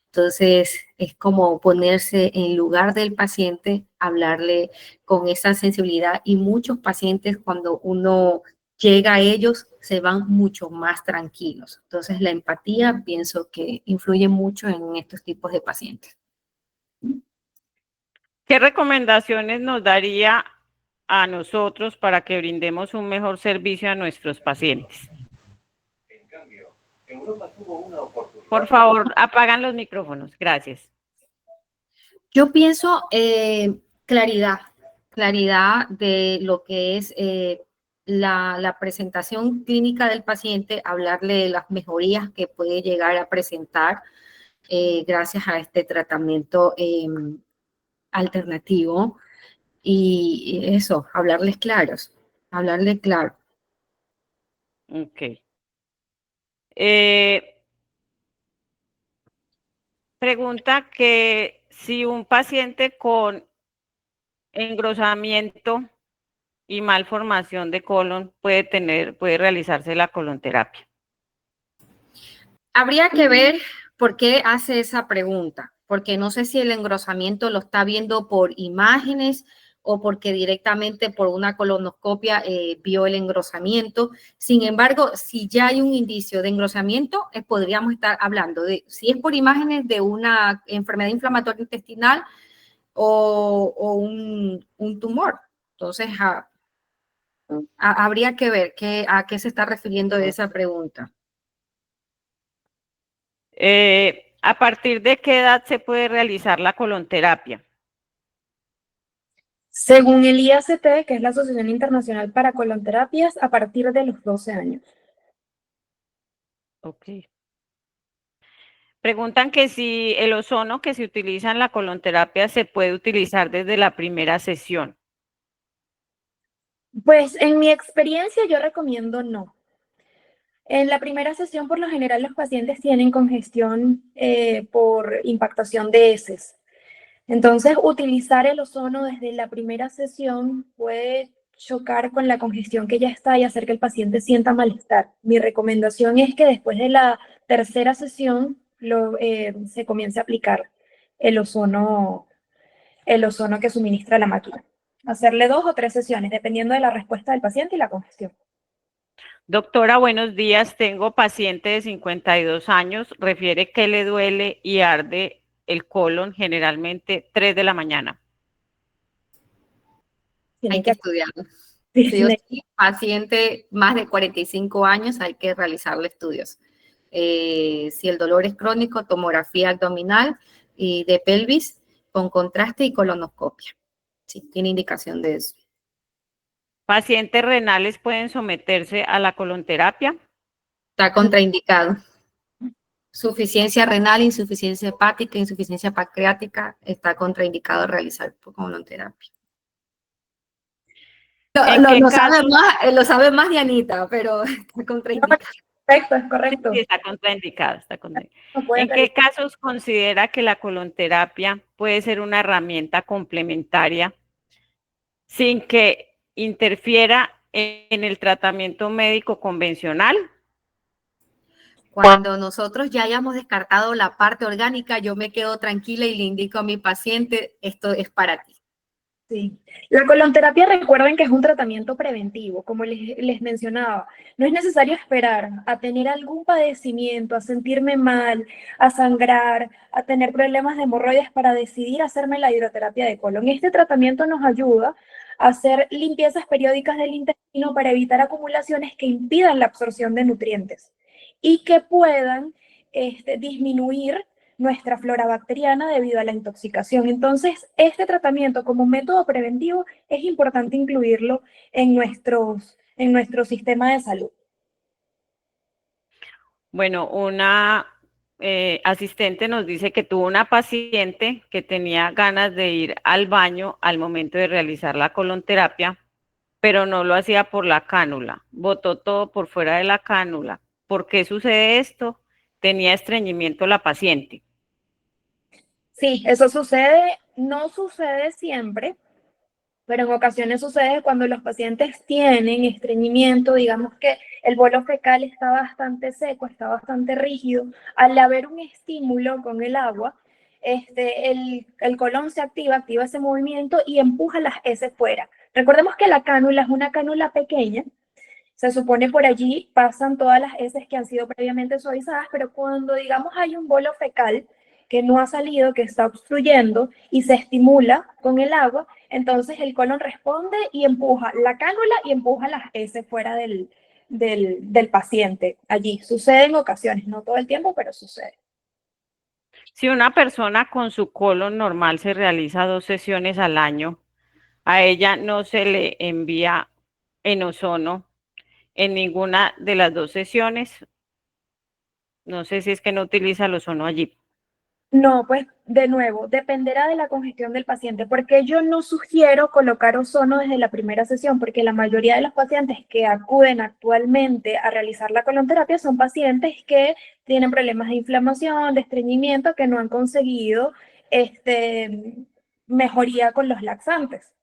Entonces, es como ponerse en lugar del paciente, hablarle con esa sensibilidad y muchos pacientes cuando uno llega a ellos se van mucho más tranquilos. Entonces, la empatía pienso que influye mucho en estos tipos de pacientes. ¿Qué recomendaciones nos daría a nosotros para que brindemos un mejor servicio a nuestros pacientes? Por favor, apagan los micrófonos. Gracias. Yo pienso claridad de lo que es la presentación clínica del paciente, hablarle de las mejorías que puede llegar a presentar gracias a este tratamiento alternativo y eso, hablarle claro. Ok. Pregunta que si un paciente con engrosamiento y malformación de colon puede realizarse la colonterapia. Habría que ver por qué hace esa pregunta, porque no sé si el engrosamiento lo está viendo por imágenes o porque directamente por una colonoscopia vio el engrosamiento. Sin embargo, si ya hay un indicio de engrosamiento, podríamos estar hablando de si es por imágenes de una enfermedad inflamatoria intestinal o un tumor. Entonces, habría que ver a qué se está refiriendo esa pregunta. ¿A partir de qué edad se puede realizar la colonterapia? Según el IACT, que es la Asociación Internacional para Colonterapias, a partir de los 12 años. Ok. Preguntan que si el ozono que se utiliza en la colonterapia se puede utilizar desde la primera sesión. Pues en mi experiencia yo recomiendo no. En la primera sesión, por lo general, los pacientes tienen congestión por impactación de heces. Entonces, utilizar el ozono desde la primera sesión puede chocar con la congestión que ya está y hacer que el paciente sienta malestar. Mi recomendación es que después de la tercera sesión se comience a aplicar el ozono que suministra la máquina. Hacerle 2 o 3 sesiones, dependiendo de la respuesta del paciente y la congestión. Doctora, buenos días. Tengo paciente de 52 años. Refiere que le duele y arde el colon generalmente 3 de la mañana. Hay que estudiarlo. Sí o sí, paciente más de 45 años hay que realizarle estudios. Si el dolor es crónico, tomografía abdominal y de pelvis con contraste y colonoscopia. Sí, tiene indicación de eso. ¿Pacientes renales pueden someterse a la colonterapia? Está contraindicado. Suficiencia renal, insuficiencia hepática, insuficiencia pancreática, está contraindicado realizar colonterapia. Lo sabe más Dianita, pero está contraindicado. Perfecto, es correcto. Sí, está contraindicado. ¿En qué casos considera que la colonterapia puede ser una herramienta complementaria sin que interfiera en el tratamiento médico convencional? Cuando nosotros ya hayamos descartado la parte orgánica, yo me quedo tranquila y le indico a mi paciente, esto es para ti. Sí. La colonterapia, recuerden que es un tratamiento preventivo, como les mencionaba. No es necesario esperar a tener algún padecimiento, a sentirme mal, a sangrar, a tener problemas de hemorroides para decidir hacerme la hidroterapia de colon. Este tratamiento nos ayuda a hacer limpiezas periódicas del intestino para evitar acumulaciones que impidan la absorción de nutrientes y que puedan disminuir nuestra flora bacteriana debido a la intoxicación. Entonces, este tratamiento como método preventivo es importante incluirlo en nuestro sistema de salud. Bueno, una asistente nos dice que tuvo una paciente que tenía ganas de ir al baño al momento de realizar la colonterapia, pero no lo hacía por la cánula, botó todo por fuera de la cánula. ¿Por qué sucede esto? Tenía estreñimiento la paciente. Sí, eso sucede, no sucede siempre, pero en ocasiones sucede cuando los pacientes tienen estreñimiento, digamos que el bolo fecal está bastante seco, está bastante rígido. Al haber un estímulo con el agua, el colon se activa ese movimiento y empuja las heces fuera. Recordemos que la cánula es una cánula pequeña. Se supone por allí pasan todas las heces que han sido previamente suavizadas, pero cuando, digamos, hay un bolo fecal que no ha salido, que está obstruyendo y se estimula con el agua, entonces el colon responde y empuja la cánula y empuja las heces fuera del paciente. Allí sucede en ocasiones, no todo el tiempo, pero sucede. Si una persona con su colon normal se realiza 2 sesiones al año, a ella no se le envía en ozono en ninguna de las 2 sesiones. No sé si es que no utiliza el ozono allí. No, pues de nuevo, dependerá de la congestión del paciente, porque yo no sugiero colocar ozono desde la primera sesión, porque la mayoría de los pacientes que acuden actualmente a realizar la colonterapia son pacientes que tienen problemas de inflamación, de estreñimiento, que no han conseguido mejoría con los laxantes.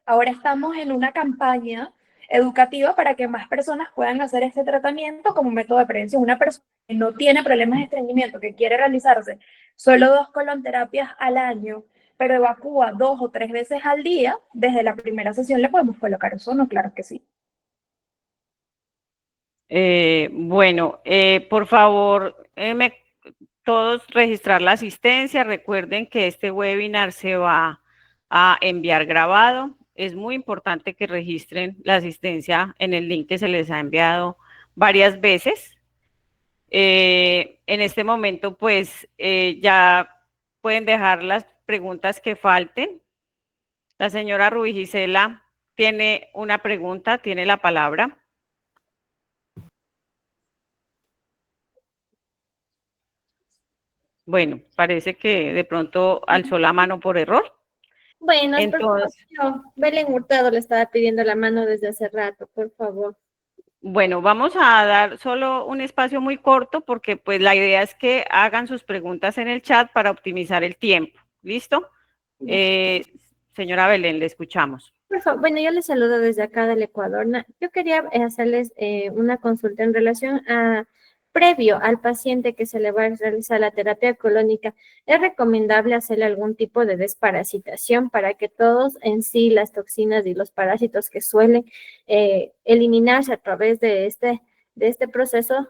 Ahora estamos en una campaña educativa para que más personas puedan hacer este tratamiento como método de prevención. Una persona que no tiene problemas de estreñimiento, que quiere realizarse solo 2 colonterapias al año, pero evacúa 2 o 3 veces al día, desde la primera sesión le podemos colocar ozono, claro que sí. Por favor, todos registrar la asistencia. Recuerden que este webinar se va a enviar grabado. Es muy importante que registren la asistencia en el link que se les ha enviado varias veces. En este momento, pues, ya pueden dejar las preguntas que falten. La señora Rubí Gisela tiene una pregunta, tiene la palabra. Bueno, parece que de pronto alzó la mano por error. Bueno, Entonces, Belén Hurtado le estaba pidiendo la mano desde hace rato, por favor. bueno, vamos a dar solo un espacio muy corto porque pues la idea es que hagan sus preguntas en el chat para optimizar el tiempo. ¿Listo? Señora Belén, le escuchamos. Por favor, bueno, yo les saludo desde acá del Ecuador. Yo quería hacerles una consulta en relación a, previo al paciente que se le va a realizar la terapia colónica, ¿es recomendable hacerle algún tipo de desparasitación para que todos en sí las toxinas y los parásitos que suelen eliminarse a través de este proceso?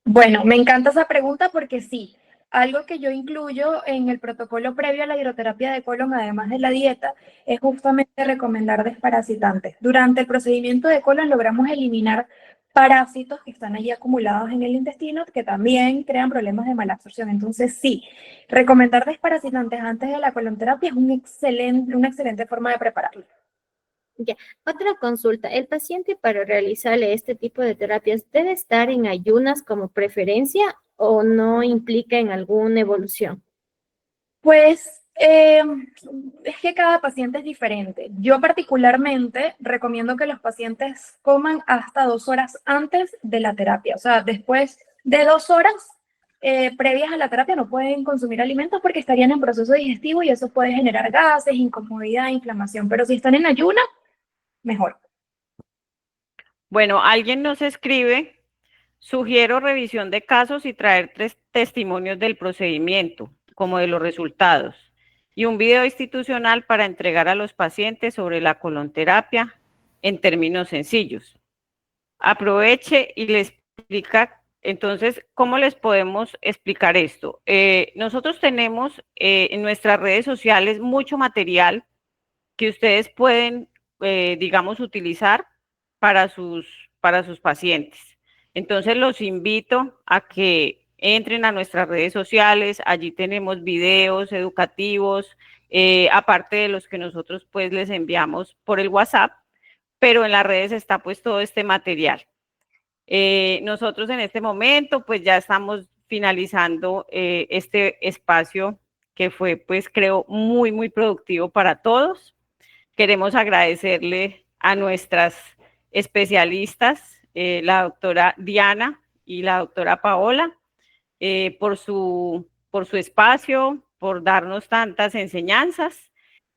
Bueno, me encanta esa pregunta porque sí, algo que yo incluyo en el protocolo previo a la hidroterapia de colon, además de la dieta, es justamente recomendar desparasitantes. Durante el procedimiento de colon logramos eliminar parásitos que están allí acumulados en el intestino que también crean problemas de mala absorción. Entonces, sí, recomendar desparasitantes antes de la colonterapia es una excelente forma de prepararlo. Ya. Otra consulta, ¿el paciente para realizarle este tipo de terapias debe estar en ayunas como preferencia o no implica en alguna evolución? Pues es que cada paciente es diferente. Yo particularmente recomiendo que los pacientes coman hasta 2 horas antes de la terapia. O sea, después de 2 horas previas a la terapia no pueden consumir alimentos porque estarían en proceso digestivo y eso puede generar gases, incomodidad, inflamación. Pero si están en ayuna, mejor. Bueno, alguien nos escribe, sugiero revisión de casos y traer 3 testimonios del procedimiento, como de los resultados, y un video institucional para entregar a los pacientes sobre la colonterapia en términos sencillos. Aproveche y le explica, entonces, ¿cómo les podemos explicar esto? Nosotros tenemos en nuestras redes sociales mucho material que ustedes pueden, digamos, utilizar para sus pacientes. Entonces, los invito a que entren a nuestras redes sociales, allí tenemos videos educativos, aparte de los que nosotros pues les enviamos por el WhatsApp, pero en las redes está pues todo este material. Nosotros en este momento pues ya estamos finalizando este espacio que fue pues creo muy, muy productivo para todos. Queremos agradecerle a nuestras especialistas, la doctora Diana y la doctora Paola, por su espacio, por darnos tantas enseñanzas.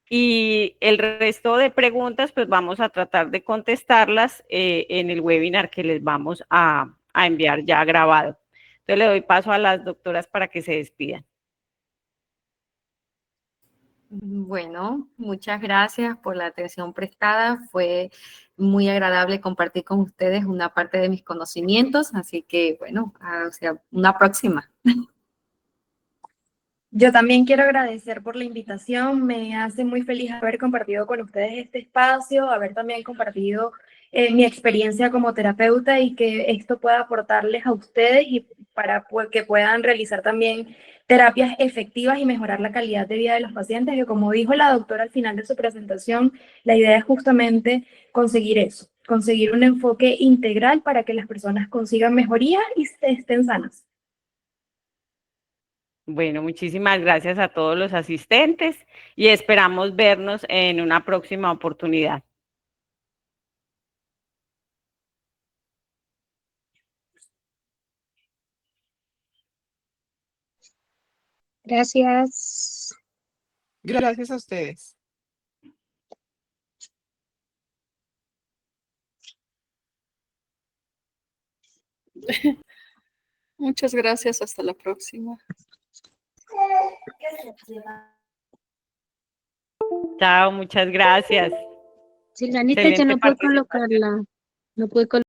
Y el resto de preguntas, pues vamos a tratar de contestarlas en el webinar que les vamos a enviar ya grabado. Entonces le doy paso a las doctoras para que se despidan. Bueno, muchas gracias por la atención prestada. Fue muy agradable compartir con ustedes una parte de mis conocimientos, así que bueno, o sea, una próxima. Yo también quiero agradecer por la invitación. Me hace muy feliz haber compartido con ustedes este espacio, haber también compartido mi experiencia como terapeuta y que esto pueda aportarles a ustedes y para que puedan realizar también terapias efectivas y mejorar la calidad de vida de los pacientes, que como dijo la doctora al final de su presentación, la idea es justamente conseguir eso, conseguir un enfoque integral para que las personas consigan mejoría y estén sanas. Bueno, muchísimas gracias a todos los asistentes y esperamos vernos en una próxima oportunidad. Gracias. Gracias a ustedes. Muchas gracias, hasta la próxima. Chao, muchas gracias. Silvanita, ya Excelente no puedo participación. colocarla. No pude